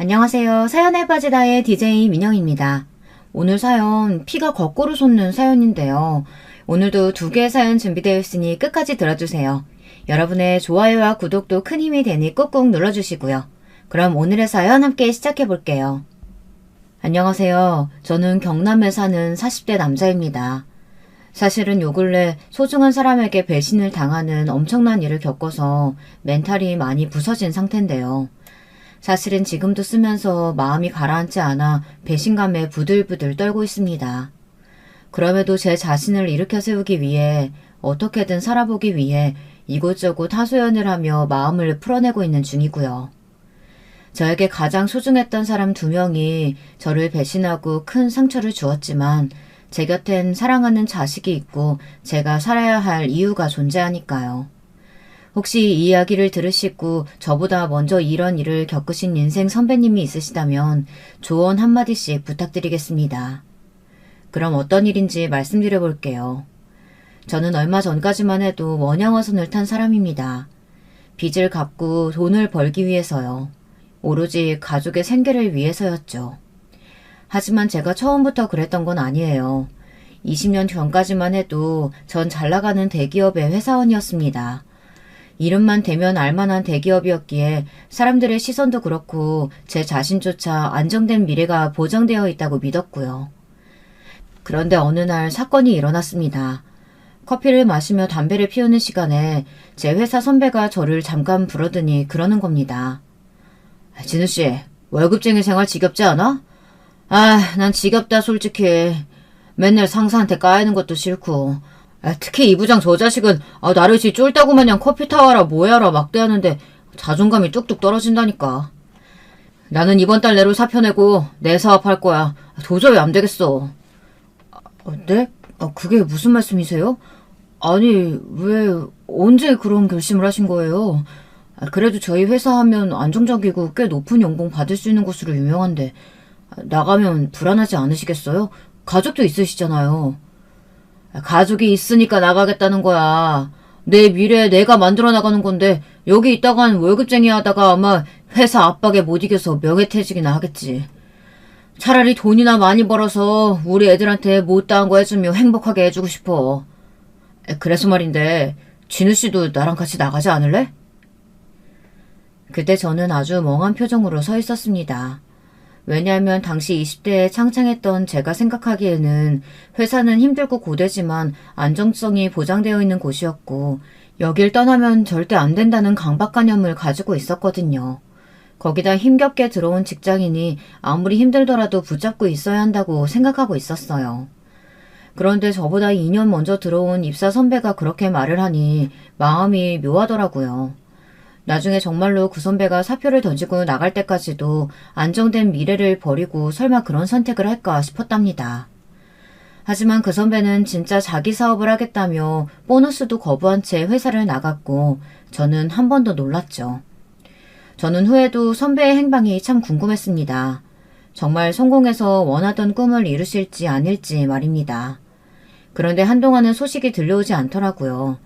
안녕하세요. 사연에 빠지다의 DJ 민영입니다. 오늘 사연 피가 거꾸로 솟는 사연인데요. 오늘도 두 개의 사연 준비되어 있으니 끝까지 들어주세요. 여러분의 좋아요와 구독도 큰 힘이 되니 꾹꾹 눌러주시고요. 그럼 오늘의 사연 함께 시작해 볼게요. 안녕하세요. 저는 경남에 사는 40대 남자입니다. 사실은 요 근래 소중한 사람에게 배신을 당하는 엄청난 일을 겪어서 멘탈이 많이 부서진 상태인데요. 사실은 지금도 쓰면서 마음이 가라앉지 않아 배신감에 부들부들 떨고 있습니다. 그럼에도 제 자신을 일으켜 세우기 위해 어떻게든 살아보기 위해 이곳저곳 하소연을 하며 마음을 풀어내고 있는 중이고요. 저에게 가장 소중했던 사람 2명이 저를 배신하고 큰 상처를 주었지만 제 곁엔 사랑하는 자식이 있고 제가 살아야 할 이유가 존재하니까요. 혹시 이 이야기를 들으시고 저보다 먼저 이런 일을 겪으신 인생 선배님이 있으시다면 조언 한마디씩 부탁드리겠습니다. 그럼 어떤 일인지 말씀드려 볼게요. 저는 얼마 전까지만 해도 원양어선을 탄 사람입니다. 빚을 갚고 돈을 벌기 위해서요. 오로지 가족의 생계를 위해서였죠. 하지만 제가 처음부터 그랬던 건 아니에요. 20년 전까지만 해도 전 잘나가는 대기업의 회사원이었습니다. 이름만 대면 알만한 대기업이었기에 사람들의 시선도 그렇고 제 자신조차 안정된 미래가 보장되어 있다고 믿었고요. 그런데 어느 날 사건이 일어났습니다. 커피를 마시며 담배를 피우는 시간에 제 회사 선배가 저를 잠깐 부르더니 그러는 겁니다. 진우씨, 월급쟁이 생활 지겹지 않아? 난 지겹다 솔직히. 맨날 상사한테 까이는 것도 싫고. 특히 이 부장 저 자식은 나를 지 쫄다고 마냥 커피 타와라 뭐야라 막대하는데 자존감이 뚝뚝 떨어진다니까. 나는 이번 달 내로 사표 내고 내 사업할 거야. 도저히 안 되겠어. 네? 그게 무슨 말씀이세요? 아니 왜 언제 그런 결심을 하신 거예요? 그래도 저희 회사 하면 안정적이고 꽤 높은 연봉 받을 수 있는 곳으로 유명한데 나가면 불안하지 않으시겠어요? 가족도 있으시잖아요. 가족이 있으니까 나가겠다는 거야. 내 미래 내가 만들어 나가는 건데 여기 있다간 월급쟁이 하다가 아마 회사 압박에 못 이겨서 명예퇴직이나 하겠지. 차라리 돈이나 많이 벌어서 우리 애들한테 못다한 거 해주며 행복하게 해주고 싶어. 그래서 말인데 진우씨도 나랑 같이 나가지 않을래? 그때 저는 아주 멍한 표정으로 서 있었습니다. 왜냐하면 당시 20대에 창창했던 제가 생각하기에는 회사는 힘들고 고되지만 안정성이 보장되어 있는 곳이었고 여길 떠나면 절대 안 된다는 강박관념을 가지고 있었거든요. 거기다 힘겹게 들어온 직장인이 아무리 힘들더라도 붙잡고 있어야 한다고 생각하고 있었어요. 그런데 저보다 2년 먼저 들어온 입사 선배가 그렇게 말을 하니 마음이 묘하더라고요. 나중에 정말로 그 선배가 사표를 던지고 나갈 때까지도 안정된 미래를 버리고 설마 그런 선택을 할까 싶었답니다. 하지만 그 선배는 진짜 자기 사업을 하겠다며 보너스도 거부한 채 회사를 나갔고 저는 한 번 더 놀랐죠. 저는 후에도 선배의 행방이 참 궁금했습니다. 정말 성공해서 원하던 꿈을 이루실지 아닐지 말입니다. 그런데 한동안은 소식이 들려오지 않더라고요.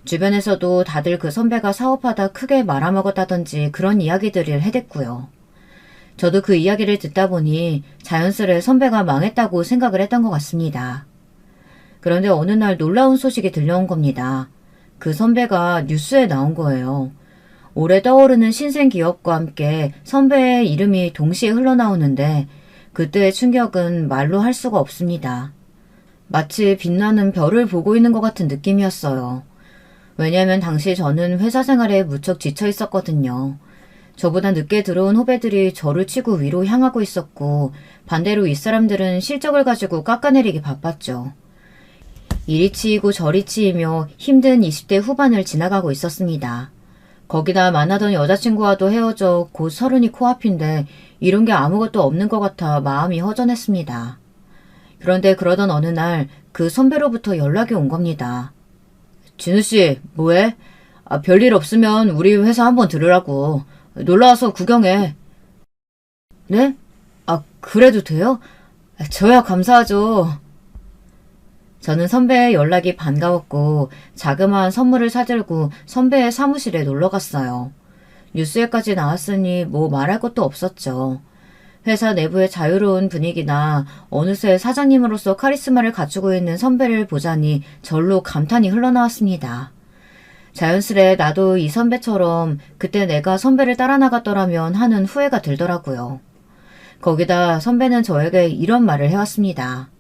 주변에서도 다들 그 선배가 사업하다 크게 말아먹었다든지 그런 이야기들을 해댔고요. 저도 그 이야기를 듣다 보니 자연스레 선배가 망했다고 생각을 했던 것 같습니다. 그런데 어느 날 놀라운 소식이 들려온 겁니다. 그 선배가 뉴스에 나온 거예요. 올해 떠오르는 신생 기업과 함께 선배의 이름이 동시에 흘러나오는데 그때의 충격은 말로 할 수가 없습니다. 마치 빛나는 별을 보고 있는 것 같은 느낌이었어요. 왜냐면 당시 저는 회사 생활에 무척 지쳐 있었거든요. 저보다 늦게 들어온 후배들이 저를 치고 위로 향하고 있었고 반대로 윗사람들은 실적을 가지고 깎아내리기 바빴죠. 이리 치이고 저리 치이며 힘든 20대 후반을 지나가고 있었습니다. 거기다 만나던 여자친구와도 헤어져 곧 30이 코앞인데 이런 게 아무것도 없는 것 같아 마음이 허전했습니다. 그런데 그러던 어느 날 그 선배로부터 연락이 온 겁니다. 진우씨, 뭐해? 별일 없으면 우리 회사 한번 들으라고. 놀러와서 구경해. 네? 그래도 돼요? 저야 감사하죠. 저는 선배의 연락이 반가웠고 자그마한 선물을 사들고 선배의 사무실에 놀러갔어요. 뉴스에까지 나왔으니 뭐 말할 것도 없었죠. 회사 내부의 자유로운 분위기나 어느새 사장님으로서 카리스마를 갖추고 있는 선배를 보자니 절로 감탄이 흘러나왔습니다. 자연스레 나도 이 선배처럼 그때 내가 선배를 따라 나갔더라면 하는 후회가 들더라고요. 거기다 선배는 저에게 이런 말을 해왔습니다.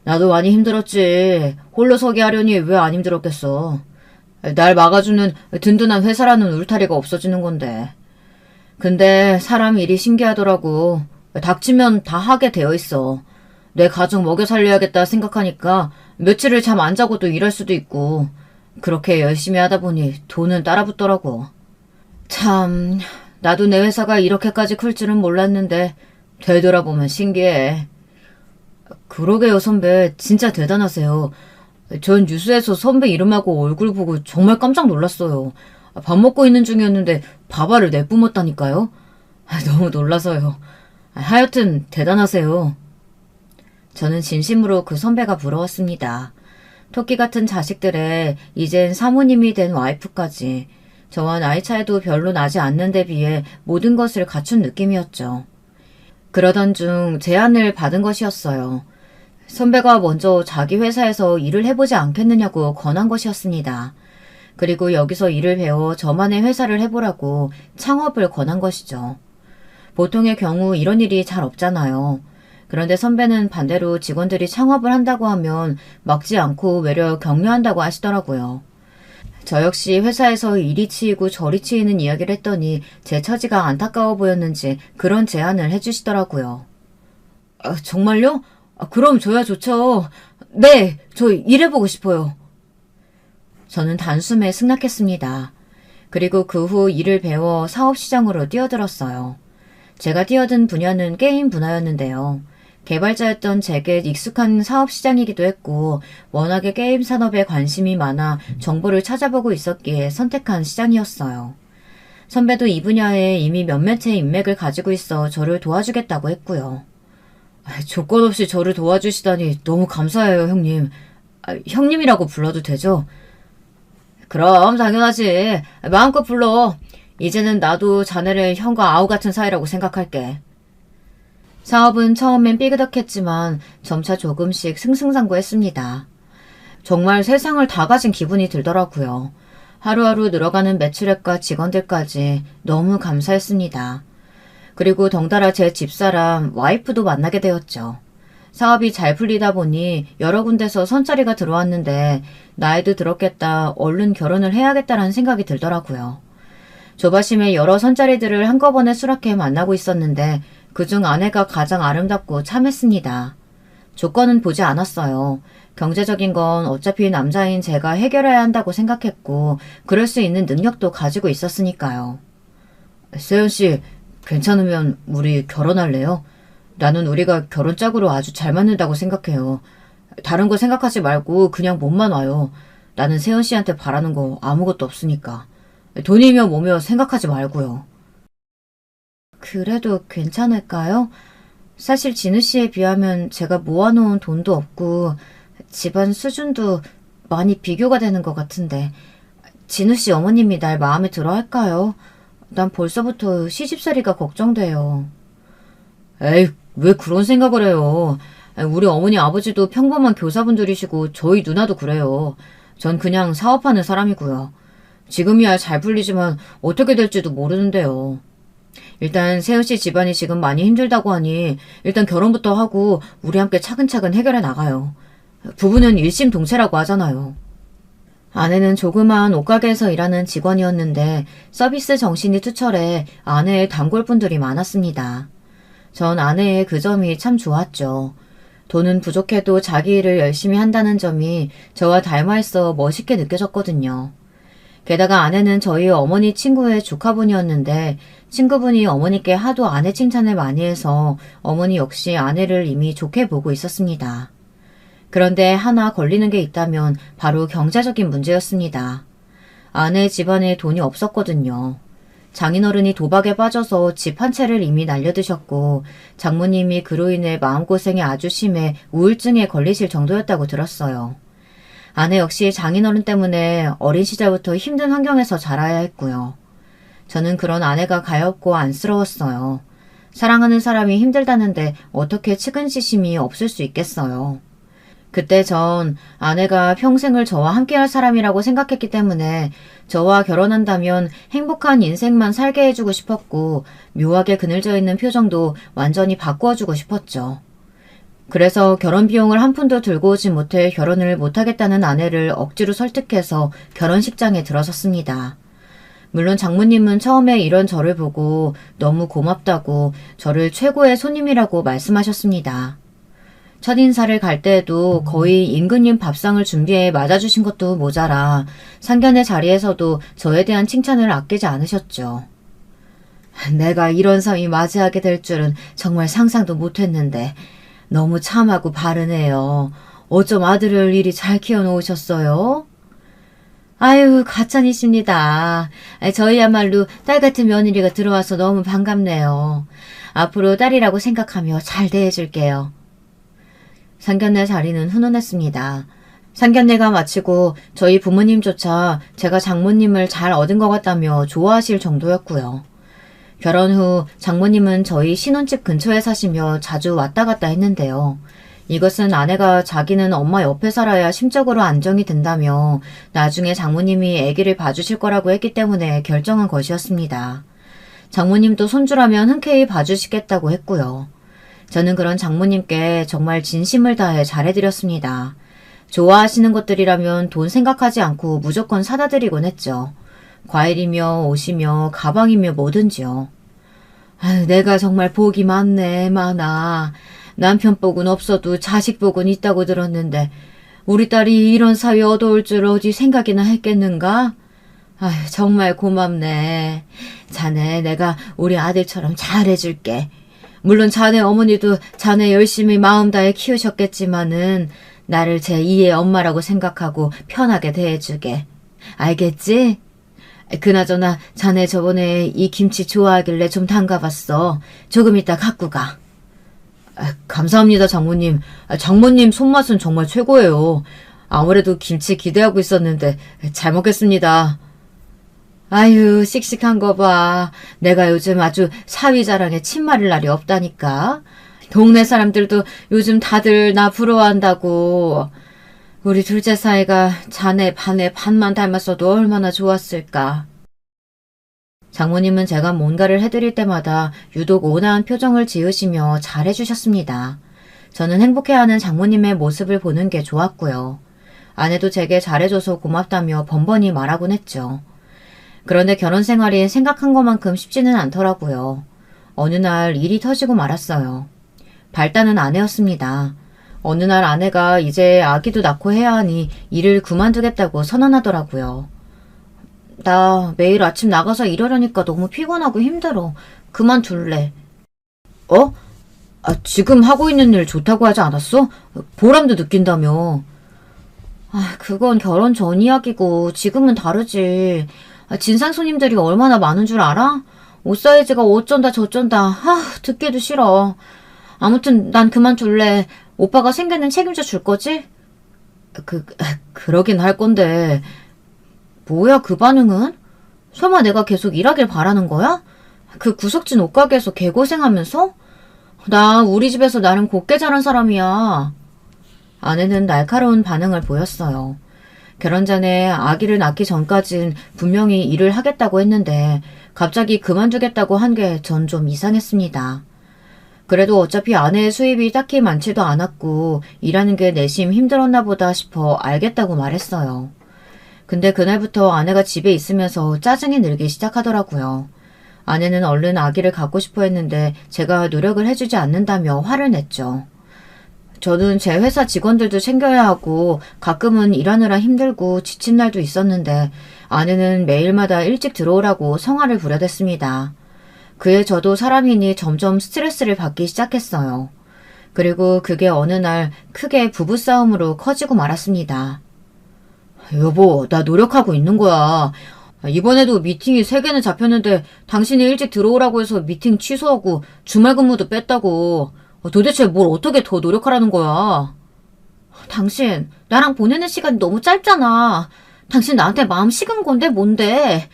나도 많이 힘들었지. 홀로 서기 하려니 왜 안 힘들었겠어. 날 막아주는 든든한 회사라는 울타리가 없어지는 건데. 근데 사람 일이 신기하더라고. 닥치면 다 하게 되어 있어. 내 가족 먹여 살려야겠다 생각하니까 며칠을 잠 안 자고도 일할 수도 있고 그렇게 열심히 하다 보니 돈은 따라붙더라고. 참, 나도 내 회사가 이렇게까지 클 줄은 몰랐는데 되돌아보면 신기해. 그러게요, 선배. 진짜 대단하세요. 전 뉴스에서 선배 이름하고 얼굴 보고 정말 깜짝 놀랐어요. 밥 먹고 있는 중이었는데 밥알을 내뿜었다니까요. 너무 놀라서요. 하여튼 대단하세요. 저는 진심으로 그 선배가 부러웠습니다. 토끼 같은 자식들에 이젠 사모님이 된 와이프까지 저와 나이 차이도 별로 나지 않는 데 비해 모든 것을 갖춘 느낌이었죠. 그러던 중 제안을 받은 것이었어요. 선배가 먼저 자기 회사에서 일을 해보지 않겠느냐고 권한 것이었습니다. 그리고 여기서 일을 배워 저만의 회사를 해보라고 창업을 권한 것이죠. 보통의 경우 이런 일이 잘 없잖아요. 그런데 선배는 반대로 직원들이 창업을 한다고 하면 막지 않고 외려 격려한다고 하시더라고요. 저 역시 회사에서 이리 치이고 저리 치이는 이야기를 했더니 제 처지가 안타까워 보였는지 그런 제안을 해주시더라고요. 정말요? 그럼 저야 좋죠. 네, 저 일해보고 싶어요. 저는 단숨에 승낙했습니다. 그리고 그 후 일을 배워 사업시장으로 뛰어들었어요. 제가 뛰어든 분야는 게임 분야였는데요. 개발자였던 제게 익숙한 사업시장이기도 했고 워낙에 게임 산업에 관심이 많아 정보를 찾아보고 있었기에 선택한 시장이었어요. 선배도 이 분야에 이미 몇몇 의 인맥을 가지고 있어 저를 도와주겠다고 했고요. 조건 없이 저를 도와주시다니 너무 감사해요, 형님. 형님이라고 불러도 되죠? 그럼 당연하지. 마음껏 불러. 이제는 나도 자네를 형과 아우 같은 사이라고 생각할게. 사업은 처음엔 삐그덕했지만 점차 조금씩 승승장구했습니다. 정말 세상을 다 가진 기분이 들더라고요. 하루하루 늘어가는 매출액과 직원들까지 너무 감사했습니다. 그리고 덩달아 제 집사람 와이프도 만나게 되었죠. 사업이 잘 풀리다 보니 여러 군데서 선자리가 들어왔는데 나이도 들었겠다, 얼른 결혼을 해야겠다라는 생각이 들더라고요. 조바심에 여러 선자리들을 한꺼번에 수락해 만나고 있었는데 그중 아내가 가장 아름답고 참했습니다. 조건은 보지 않았어요. 경제적인 건 어차피 남자인 제가 해결해야 한다고 생각했고 그럴 수 있는 능력도 가지고 있었으니까요. 세연씨, 괜찮으면 우리 결혼할래요? 나는 우리가 결혼 짝으로 아주 잘 맞는다고 생각해요. 다른 거 생각하지 말고 그냥 몸만 와요. 나는 세연씨한테 바라는 거 아무것도 없으니까. 돈이며 뭐며 생각하지 말고요. 그래도 괜찮을까요? 사실 진우씨에 비하면 제가 모아놓은 돈도 없고 집안 수준도 많이 비교가 되는 것 같은데 진우씨 어머님이 날 마음에 들어 할까요? 난 벌써부터 시집살이가 걱정돼요. 에이, 왜 그런 생각을 해요? 우리 어머니 아버지도 평범한 교사분들이시고 저희 누나도 그래요. 전 그냥 사업하는 사람이고요. 지금이야 잘 풀리지만 어떻게 될지도 모르는데요. 일단 세연씨 집안이 지금 많이 힘들다고 하니 일단 결혼부터 하고 우리 함께 차근차근 해결해 나가요. 부부는 일심동체라고 하잖아요. 아내는 조그마한 옷가게에서 일하는 직원이었는데 서비스 정신이 투철해 아내의 단골분들이 많았습니다. 전 아내의 그 점이 참 좋았죠. 돈은 부족해도 자기 일을 열심히 한다는 점이 저와 닮아있어 멋있게 느껴졌거든요. 게다가 아내는 저희 어머니 친구의 조카분이었는데 친구분이 어머니께 하도 아내 칭찬을 많이 해서 어머니 역시 아내를 이미 좋게 보고 있었습니다. 그런데 하나 걸리는 게 있다면 바로 경제적인 문제였습니다. 아내 집안에 돈이 없었거든요. 장인어른이 도박에 빠져서 집 한 채를 이미 날려드셨고 장모님이 그로 인해 마음고생이 아주 심해 우울증에 걸리실 정도였다고 들었어요. 아내 역시 장인어른 때문에 어린 시절부터 힘든 환경에서 자라야 했고요. 저는 그런 아내가 가엾고 안쓰러웠어요. 사랑하는 사람이 힘들다는데 어떻게 측은지심이 없을 수 있겠어요. 그때 전 아내가 평생을 저와 함께할 사람이라고 생각했기 때문에 저와 결혼한다면 행복한 인생만 살게 해주고 싶었고 묘하게 그늘져 있는 표정도 완전히 바꾸어주고 싶었죠. 그래서 결혼 비용을 한 푼도 들고 오지 못해 결혼을 못하겠다는 아내를 억지로 설득해서 결혼식장에 들어섰습니다. 물론 장모님은 처음에 이런 저를 보고 너무 고맙다고 저를 최고의 손님이라고 말씀하셨습니다. 첫인사를 갈 때에도 거의 임금님 밥상을 준비해 맞아주신 것도 모자라 상견례 자리에서도 저에 대한 칭찬을 아끼지 않으셨죠. 내가 이런 삶이 맞이하게 될 줄은 정말 상상도 못했는데 너무 참하고 바르네요. 어쩜 아들을 이리 잘 키워놓으셨어요? 아유, 가찬이십니다. 저희야말로 딸 같은 며느리가 들어와서 너무 반갑네요. 앞으로 딸이라고 생각하며 잘 대해줄게요. 상견례 자리는 훈훈했습니다. 상견례가 마치고 저희 부모님조차 제가 장모님을 잘 얻은 것 같다며 좋아하실 정도였고요. 결혼 후 장모님은 저희 신혼집 근처에 사시며 자주 왔다 갔다 했는데요. 이것은 아내가 자기는 엄마 옆에 살아야 심적으로 안정이 된다며 나중에 장모님이 아기를 봐주실 거라고 했기 때문에 결정한 것이었습니다. 장모님도 손주라면 흔쾌히 봐주시겠다고 했고요. 저는 그런 장모님께 정말 진심을 다해 잘해드렸습니다. 좋아하시는 것들이라면 돈 생각하지 않고 무조건 사다 드리곤 했죠. 과일이며 옷이며 가방이며 뭐든지요. 아유, 내가 정말 복이 많네, 많아. 남편 복은 없어도 자식 복은 있다고 들었는데 우리 딸이 이런 사위 얻어올 줄 어디 생각이나 했겠는가? 아유, 정말 고맙네. 자네 내가 우리 아들처럼 잘해줄게. 물론 자네 어머니도 자네 열심히 마음 다해 키우셨겠지만은 나를 제2의 엄마라고 생각하고 편하게 대해주게. 알겠지? 그나저나 자네 저번에 이 김치 좋아하길래 좀 담가봤어. 조금 이따 갖고 가. 감사합니다, 장모님. 장모님 손맛은 정말 최고예요. 아무래도 김치 기대하고 있었는데 잘 먹겠습니다. 아유, 씩씩한 거 봐. 내가 요즘 아주 사위 자랑에 침 마를 날이 없다니까. 동네 사람들도 요즘 다들 나 부러워한다고. 우리 둘째 사이가 자네 반에 반만 닮았어도 얼마나 좋았을까. 장모님은 제가 뭔가를 해드릴 때마다 유독 온화한 표정을 지으시며 잘해주셨습니다. 저는 행복해하는 장모님의 모습을 보는 게 좋았고요. 아내도 제게 잘해줘서 고맙다며 번번이 말하곤 했죠. 그런데 결혼 생활이 생각한 것만큼 쉽지는 않더라고요. 어느 날 일이 터지고 말았어요. 발단은 아내였습니다. 어느 날 아내가 이제 아기도 낳고 해야 하니 일을 그만두겠다고 선언하더라고요. 나 매일 아침 나가서 일하려니까 너무 피곤하고 힘들어. 그만둘래. 어? 지금 하고 있는 일 좋다고 하지 않았어? 보람도 느낀다며. 그건 결혼 전 이야기고 지금은 다르지. 진상 손님들이 얼마나 많은 줄 알아? 옷 사이즈가 어쩐다 저쩐다. 듣기도 싫어. 아무튼 난 그만둘래. 오빠가 생계는 책임져 줄 거지? 그러긴 할 건데. 뭐야 그 반응은? 설마 내가 계속 일하길 바라는 거야? 그 구석진 옷가게에서 개고생하면서? 나 우리 집에서 나름 곱게 자란 사람이야. 아내는 날카로운 반응을 보였어요. 결혼 전에 아기를 낳기 전까진 분명히 일을 하겠다고 했는데 갑자기 그만두겠다고 한 게 전 좀 이상했습니다. 그래도 어차피 아내의 수입이 딱히 많지도 않았고 일하는 게 내심 힘들었나 보다 싶어 알겠다고 말했어요. 근데 그날부터 아내가 집에 있으면서 짜증이 늘기 시작하더라고요. 아내는 얼른 아기를 갖고 싶어 했는데 제가 노력을 해주지 않는다며 화를 냈죠. 저는 제 회사 직원들도 챙겨야 하고 가끔은 일하느라 힘들고 지친 날도 있었는데 아내는 매일마다 일찍 들어오라고 성화를 부려댔습니다. 그에 저도 사람이니 점점 스트레스를 받기 시작했어요. 그리고 그게 어느 날 크게 부부싸움으로 커지고 말았습니다. 여보, 나 노력하고 있는 거야. 이번에도 미팅이 3개는 잡혔는데 당신이 일찍 들어오라고 해서 미팅 취소하고 주말 근무도 뺐다고. 도대체 뭘 어떻게 더 노력하라는 거야? 당신, 나랑 보내는 시간이 너무 짧잖아. 당신 나한테 마음 식은 건데 뭔데?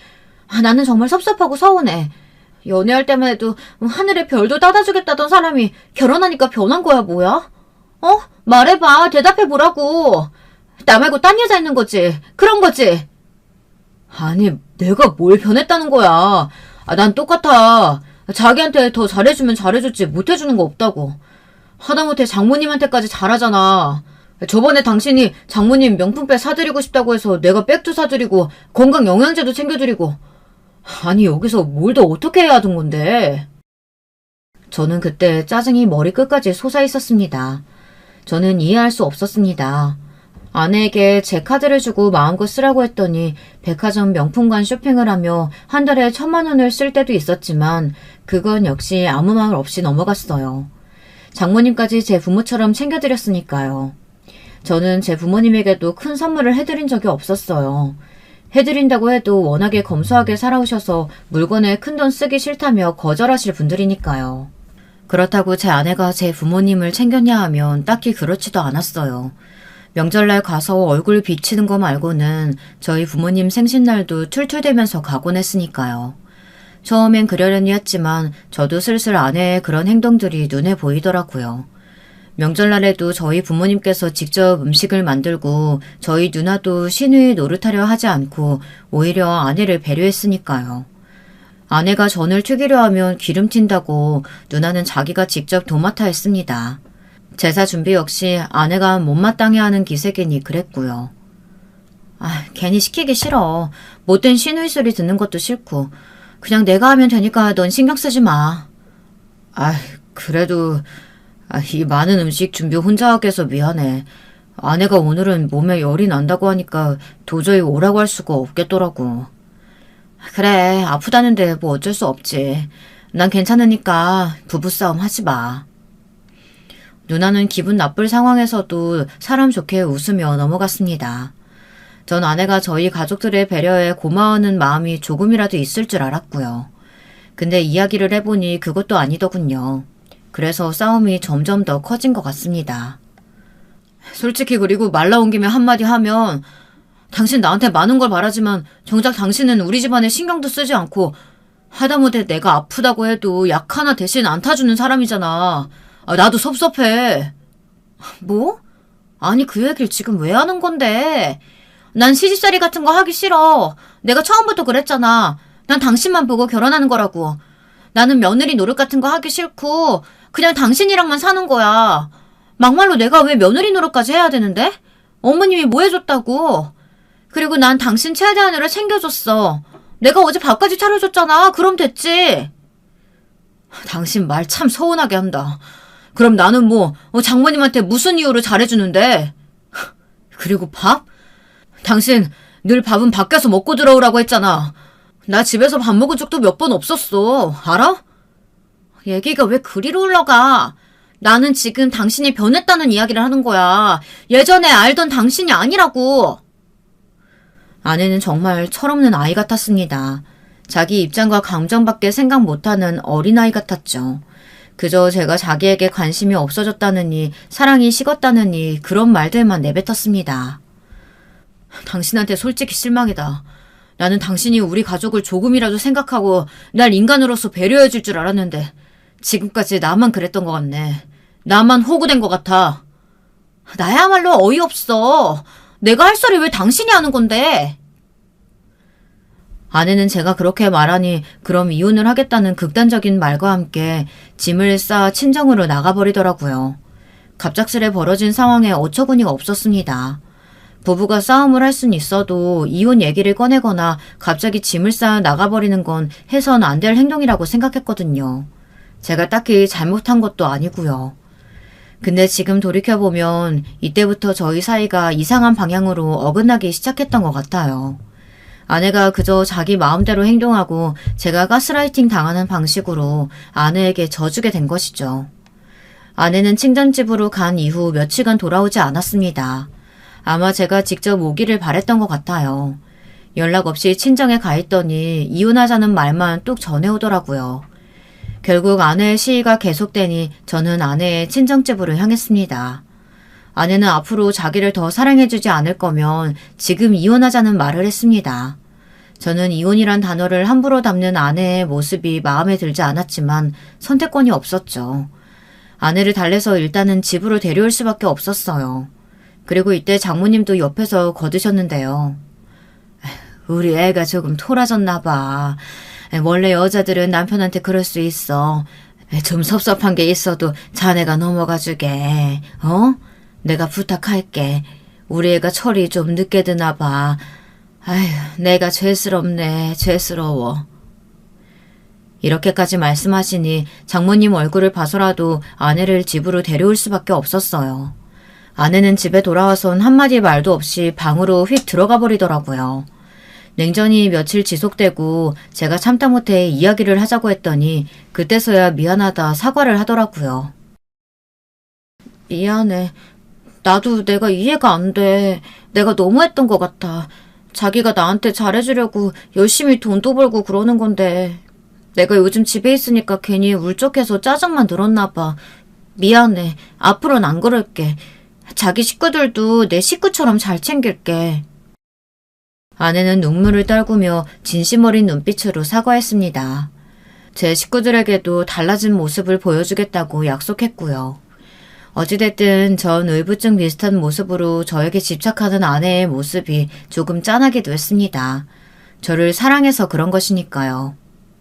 나는 정말 섭섭하고 서운해. 연애할 때만 해도 하늘에 별도 따다주겠다던 사람이 결혼하니까 변한 거야, 뭐야? 말해봐. 대답해보라고. 나 말고 딴 여자 있는 거지. 그런 거지. 아니, 내가 뭘 변했다는 거야. 난 똑같아. 자기한테 더 잘해주면 잘해줬지 못해주는 거 없다고. 하다못해 장모님한테까지 잘하잖아. 저번에 당신이 장모님 명품백 사드리고 싶다고 해서 내가 백도 사드리고 건강 영양제도 챙겨드리고. 아니, 여기서 뭘 더 어떻게 해야 하던 건데. 저는 그때 짜증이 머리 끝까지 솟아 있었습니다. 저는 이해할 수 없었습니다. 아내에게 제 카드를 주고 마음껏 쓰라고 했더니 백화점 명품관 쇼핑을 하며 한 달에 1,000만 원을 쓸 때도 있었지만 그건 역시 아무 말 없이 넘어갔어요. 장모님까지 제 부모처럼 챙겨드렸으니까요. 저는 제 부모님에게도 큰 선물을 해드린 적이 없었어요. 해드린다고 해도 워낙에 검소하게 살아오셔서 물건에 큰돈 쓰기 싫다며 거절하실 분들이니까요. 그렇다고 제 아내가 제 부모님을 챙겼냐 하면 딱히 그렇지도 않았어요. 명절날 가서 얼굴 비치는 거 말고는 저희 부모님 생신날도 툴툴대면서 가곤 했으니까요. 처음엔 그러려니 했지만 저도 슬슬 아내의 그런 행동들이 눈에 보이더라고요. 명절날에도 저희 부모님께서 직접 음식을 만들고 저희 누나도 시누이 노릇하려 하지 않고 오히려 아내를 배려했으니까요. 아내가 전을 튀기려 하면 기름 튄다고 누나는 자기가 직접 도맡아 했습니다. 제사 준비 역시 아내가 못마땅해 하는 기색이니 그랬고요. 괜히 시키기 싫어. 못된 시누이 소리 듣는 것도 싫고. 그냥 내가 하면 되니까 넌 신경 쓰지 마. 그래도 이 많은 음식 준비 혼자 하게 해서 미안해. 아내가 오늘은 몸에 열이 난다고 하니까 도저히 오라고 할 수가 없겠더라고. 그래, 아프다는데 뭐 어쩔 수 없지. 난 괜찮으니까 부부싸움 하지 마. 누나는 기분 나쁠 상황에서도 사람 좋게 웃으며 넘어갔습니다. 전 아내가 저희 가족들의 배려에 고마워하는 마음이 조금이라도 있을 줄 알았고요. 근데 이야기를 해보니 그것도 아니더군요. 그래서 싸움이 점점 더 커진 것 같습니다. 솔직히 그리고 말 나온 김에 한마디 하면 당신 나한테 많은 걸 바라지만 정작 당신은 우리 집안에 신경도 쓰지 않고 하다못해 내가 아프다고 해도 약 하나 대신 안 타주는 사람이잖아. 나도 섭섭해. 뭐? 아니 그 얘기를 지금 왜 하는 건데? 난 시집살이 같은 거 하기 싫어. 내가 처음부터 그랬잖아. 난 당신만 보고 결혼하는 거라고. 나는 며느리 노릇 같은 거 하기 싫고 그냥 당신이랑만 사는 거야. 막말로 내가 왜 며느리 노릇까지 해야 되는데? 어머님이 뭐 해줬다고. 그리고 난 당신 최대한으로 챙겨줬어. 내가 어제 밥까지 차려줬잖아. 그럼 됐지. 당신 말 참 서운하게 한다. 그럼 나는 장모님한테 무슨 이유로 잘해주는데? 그리고 밥? 당신 늘 밥은 밖에서 먹고 들어오라고 했잖아. 나 집에서 밥 먹은 적도 몇 번 없었어. 알아? 얘기가 왜 그리로 흘러가? 나는 지금 당신이 변했다는 이야기를 하는 거야. 예전에 알던 당신이 아니라고. 아내는 정말 철없는 아이 같았습니다. 자기 입장과 감정밖에 생각 못하는 어린아이 같았죠. 그저 제가 자기에게 관심이 없어졌다느니 사랑이 식었다느니 그런 말들만 내뱉었습니다. 당신한테 솔직히 실망이다. 나는 당신이 우리 가족을 조금이라도 생각하고 날 인간으로서 배려해줄 줄 알았는데 지금까지 나만 그랬던 것 같네. 나만 호구된 것 같아. 나야말로 어이없어. 내가 할 소리 왜 당신이 하는 건데? 아내는 제가 그렇게 말하니 그럼 이혼을 하겠다는 극단적인 말과 함께 짐을 싸 친정으로 나가버리더라고요. 갑작스레 벌어진 상황에 어처구니가 없었습니다. 부부가 싸움을 할 순 있어도 이혼 얘기를 꺼내거나 갑자기 짐을 싸 나가버리는 건 해선 안 될 행동이라고 생각했거든요. 제가 딱히 잘못한 것도 아니고요. 근데 지금 돌이켜보면 이때부터 저희 사이가 이상한 방향으로 어긋나기 시작했던 것 같아요. 아내가 그저 자기 마음대로 행동하고 제가 가스라이팅 당하는 방식으로 아내에게 져주게 된 것이죠. 아내는 친정집으로 간 이후 며칠간 돌아오지 않았습니다. 아마 제가 직접 오기를 바랬던 것 같아요. 연락 없이 친정에 가 있더니 이혼하자는 말만 뚝 전해오더라고요. 결국 아내의 시위가 계속되니 저는 아내의 친정집으로 향했습니다. 아내는 앞으로 자기를 더 사랑해주지 않을 거면 지금 이혼하자는 말을 했습니다. 저는 이혼이란 단어를 함부로 담는 아내의 모습이 마음에 들지 않았지만 선택권이 없었죠. 아내를 달래서 일단은 집으로 데려올 수밖에 없었어요. 그리고 이때 장모님도 옆에서 거드셨는데요. 우리 애가 조금 토라졌나 봐. 원래 여자들은 남편한테 그럴 수 있어. 좀 섭섭한 게 있어도 자네가 넘어가 주게. 내가 부탁할게. 우리 애가 철이 좀 늦게 드나 봐. 아휴, 내가 죄스럽네. 죄스러워. 이렇게까지 말씀하시니 장모님 얼굴을 봐서라도 아내를 집으로 데려올 수밖에 없었어요. 아내는 집에 돌아와선 한마디 말도 없이 방으로 휙 들어가 버리더라고요. 냉전이 며칠 지속되고 제가 참다 못해 이야기를 하자고 했더니 그때서야 미안하다 사과를 하더라고요. 미안해. 나도 내가 이해가 안 돼. 내가 너무했던 것 같아. 자기가 나한테 잘해주려고 열심히 돈도 벌고 그러는 건데 내가 요즘 집에 있으니까 괜히 울적해서 짜증만 들었나 봐. 미안해. 앞으로는 안 그럴게. 자기 식구들도 내 식구처럼 잘 챙길게. 아내는 눈물을 떨구며 진심 어린 눈빛으로 사과했습니다. 제 식구들에게도 달라진 모습을 보여주겠다고 약속했고요. 어찌됐든 전 의부증 비슷한 모습으로 저에게 집착하는 아내의 모습이 조금 짠하기도 했습니다. 저를 사랑해서 그런 것이니까요.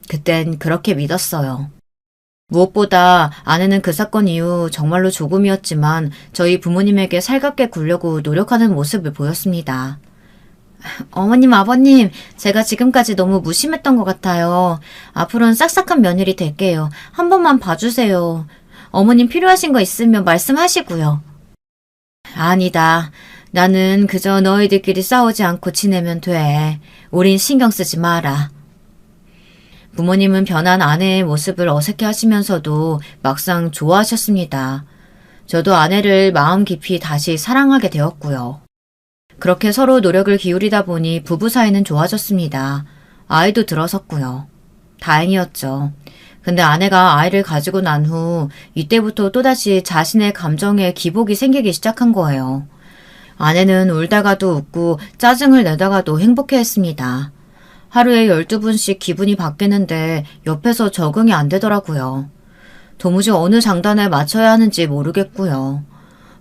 그땐 그렇게 믿었어요. 무엇보다 아내는 그 사건 이후 정말로 조금이었지만 저희 부모님에게 살갑게 굴려고 노력하는 모습을 보였습니다. 어머님, 아버님, 제가 지금까지 너무 무심했던 것 같아요. 앞으로는 싹싹한 며느리 될게요. 한 번만 봐주세요. 어머님 필요하신 거 있으면 말씀하시고요. 아니다. 나는 그저 너희들끼리 싸우지 않고 지내면 돼. 우린 신경 쓰지 마라. 부모님은 변한 아내의 모습을 어색해 하시면서도 막상 좋아하셨습니다. 저도 아내를 마음 깊이 다시 사랑하게 되었고요. 그렇게 서로 노력을 기울이다 보니 부부 사이는 좋아졌습니다. 아이도 들어섰고요. 다행이었죠. 근데 아내가 아이를 가지고 난 후 이때부터 또다시 자신의 감정에 기복이 생기기 시작한 거예요. 아내는 울다가도 웃고 짜증을 내다가도 행복해했습니다. 하루에 12분씩 기분이 바뀌는데 옆에서 적응이 안 되더라고요. 도무지 어느 장단에 맞춰야 하는지 모르겠고요.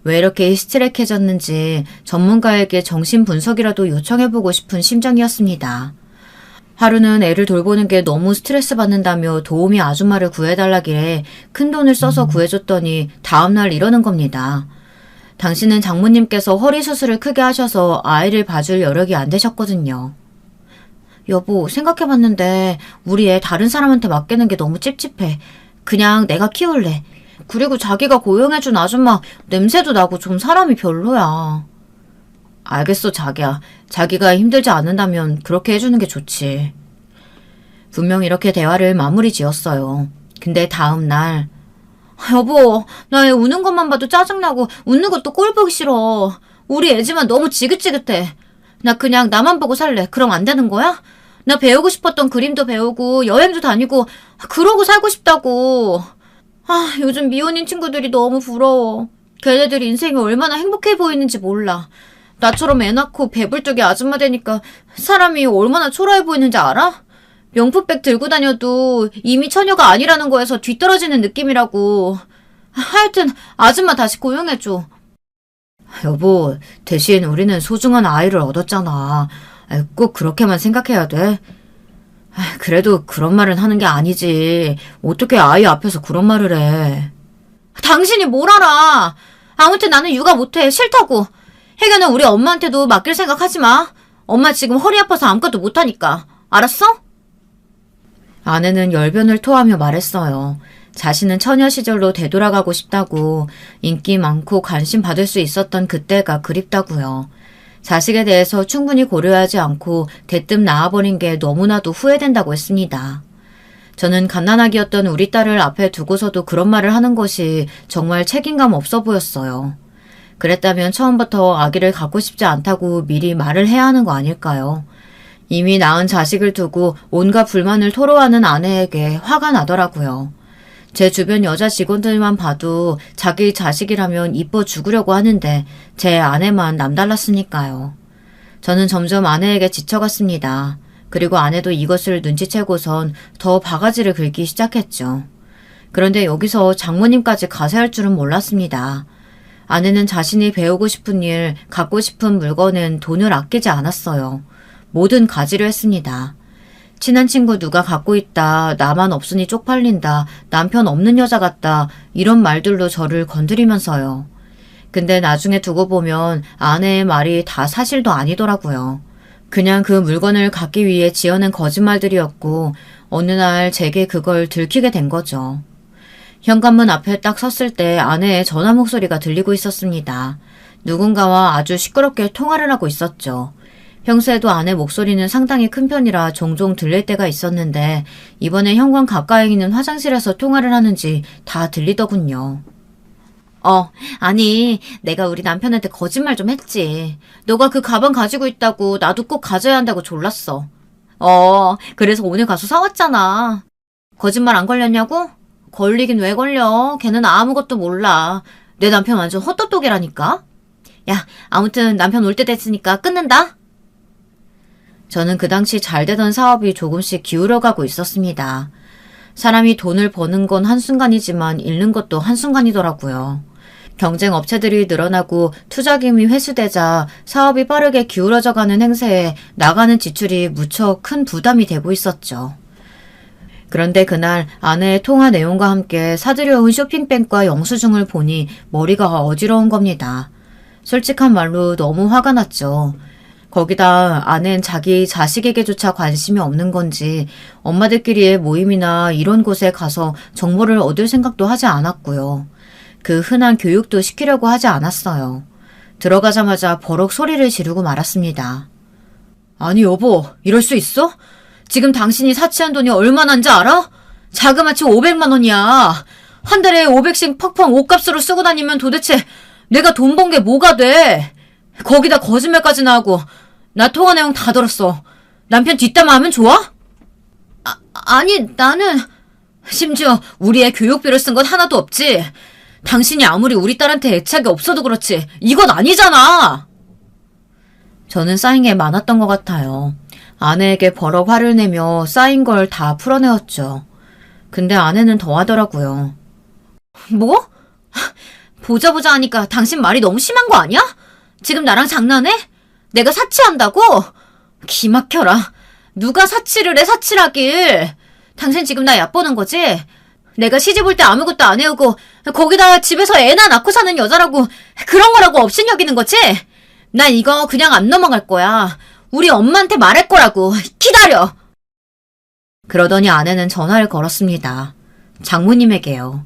왜 이렇게 히스테릭해졌는지 전문가에게 정신분석이라도 요청해보고 싶은 심정이었습니다. 하루는 애를 돌보는 게 너무 스트레스 받는다며 도우미 아줌마를 구해달라길래 큰돈을 써서 구해줬더니 다음날 이러는 겁니다. 당신은 장모님께서 허리 수술을 크게 하셔서 아이를 봐줄 여력이 안 되셨거든요. 여보, 생각해봤는데 우리 애 다른 사람한테 맡기는 게 너무 찝찝해. 그냥 내가 키울래. 그리고 자기가 고용해준 아줌마 냄새도 나고 좀 사람이 별로야. 알겠어, 자기야. 자기가 힘들지 않는다면 그렇게 해주는 게 좋지. 분명 이렇게 대화를 마무리 지었어요. 근데 다음 날 여보, 나 애 우는 것만 봐도 짜증나고 웃는 것도 꼴 보기 싫어. 우리 애지만 너무 지긋지긋해. 나 그냥 나만 보고 살래. 그럼 안 되는 거야? 나 배우고 싶었던 그림도 배우고 여행도 다니고 그러고 살고 싶다고. 요즘 미혼인 친구들이 너무 부러워. 걔네들 인생이 얼마나 행복해 보이는지 몰라. 나처럼 애 낳고 배불뚝이 아줌마 되니까 사람이 얼마나 초라해 보이는지 알아? 명품백 들고 다녀도 이미 처녀가 아니라는 거에서 뒤떨어지는 느낌이라고. 하여튼 아줌마 다시 고용해줘. 여보, 대신 우리는 소중한 아이를 얻었잖아. 꼭 그렇게만 생각해야 돼? 그래도 그런 말은 하는 게 아니지. 어떻게 아이 앞에서 그런 말을 해. 당신이 뭘 알아. 아무튼 나는 육아 못해. 싫다고. 혜견은 우리 엄마한테도 맡길 생각하지 마. 엄마 지금 허리 아파서 아무것도 못하니까. 알았어? 아내는 열변을 토하며 말했어요. 자신은 처녀 시절로 되돌아가고 싶다고, 인기 많고 관심 받을 수 있었던 그때가 그립다고요. 자식에 대해서 충분히 고려하지 않고 대뜸 낳아버린 게 너무나도 후회된다고 했습니다. 저는 갓난아기였던 우리 딸을 앞에 두고서도 그런 말을 하는 것이 정말 책임감 없어 보였어요. 그랬다면 처음부터 아기를 갖고 싶지 않다고 미리 말을 해야 하는 거 아닐까요? 이미 낳은 자식을 두고 온갖 불만을 토로하는 아내에게 화가 나더라고요. 제 주변 여자 직원들만 봐도 자기 자식이라면 이뻐 죽으려고 하는데 제 아내만 남달랐으니까요. 저는 점점 아내에게 지쳐갔습니다. 그리고 아내도 이것을 눈치채고선 더 바가지를 긁기 시작했죠. 그런데 여기서 장모님까지 가세할 줄은 몰랐습니다. 아내는 자신이 배우고 싶은 일, 갖고 싶은 물건은 돈을 아끼지 않았어요. 뭐든 가지려 했습니다. 친한 친구 누가 갖고 있다, 나만 없으니 쪽팔린다, 남편 없는 여자 같다, 이런 말들로 저를 건드리면서요. 근데 나중에 두고 보면 아내의 말이 다 사실도 아니더라고요. 그냥 그 물건을 갖기 위해 지어낸 거짓말들이었고 어느 날 제게 그걸 들키게 된 거죠. 현관문 앞에 딱 섰을 때 아내의 전화 목소리가 들리고 있었습니다. 누군가와 아주 시끄럽게 통화를 하고 있었죠. 평소에도 아내 목소리는 상당히 큰 편이라 종종 들릴 때가 있었는데 이번에 현관 가까이 있는 화장실에서 통화를 하는지 다 들리더군요. 아니, 내가 우리 남편한테 거짓말 좀 했지. 너가 그 가방 가지고 있다고 나도 꼭 가져야 한다고 졸랐어. 그래서 오늘 가서 사왔잖아. 거짓말 안 걸렸냐고? 걸리긴 왜 걸려? 걔는 아무것도 몰라. 내 남편 완전 헛똑똑이라니까? 야, 아무튼 남편 올 때 됐으니까 끊는다? 저는 그 당시 잘 되던 사업이 조금씩 기울어가고 있었습니다. 사람이 돈을 버는 건 한순간이지만 잃는 것도 한순간이더라고요. 경쟁 업체들이 늘어나고 투자금이 회수되자 사업이 빠르게 기울어져가는 행세에 나가는 지출이 무척 큰 부담이 되고 있었죠. 그런데 그날 아내의 통화 내용과 함께 사들여온 쇼핑백과 영수증을 보니 머리가 어지러운 겁니다. 솔직한 말로 너무 화가 났죠. 거기다 아내는 자기 자식에게조차 관심이 없는 건지 엄마들끼리의 모임이나 이런 곳에 가서 정보를 얻을 생각도 하지 않았고요. 그 흔한 교육도 시키려고 하지 않았어요. 들어가자마자 버럭 소리를 지르고 말았습니다. 아니 여보, 이럴 수 있어? 지금 당신이 사치한 돈이 얼마나인지 알아? 자그마치 500만 원이야. 한 달에 500씩 퍽퍽 옷값으로 쓰고 다니면 도대체 내가 돈 번 게 뭐가 돼? 거기다 거짓말까지나 하고 나 통화 내용 다 들었어. 남편 뒷담화 하면 좋아? 아니 나는 심지어 우리 애 교육비를 쓴 건 하나도 없지. 당신이 아무리 우리 딸한테 애착이 없어도 그렇지 이건 아니잖아. 저는 쌓인 게 많았던 것 같아요. 아내에게 버럭 화를 내며 쌓인 걸 다 풀어내었죠. 근데 아내는 더 하더라고요. 뭐? 보자 하니까 당신 말이 너무 심한 거 아니야? 지금 나랑 장난해? 내가 사치한다고? 기막혀라. 누가 사치를 해 사치라길. 당신 지금 나 얕보는 거지? 내가 시집 올 때 아무것도 안 해오고 거기다 집에서 애나 낳고 사는 여자라고 그런 거라고 업신여기는 거지? 나 이거 그냥 안 넘어갈 거야. 우리 엄마한테 말할 거라고. 기다려. 그러더니 아내는 전화를 걸었습니다. 장모님에게요.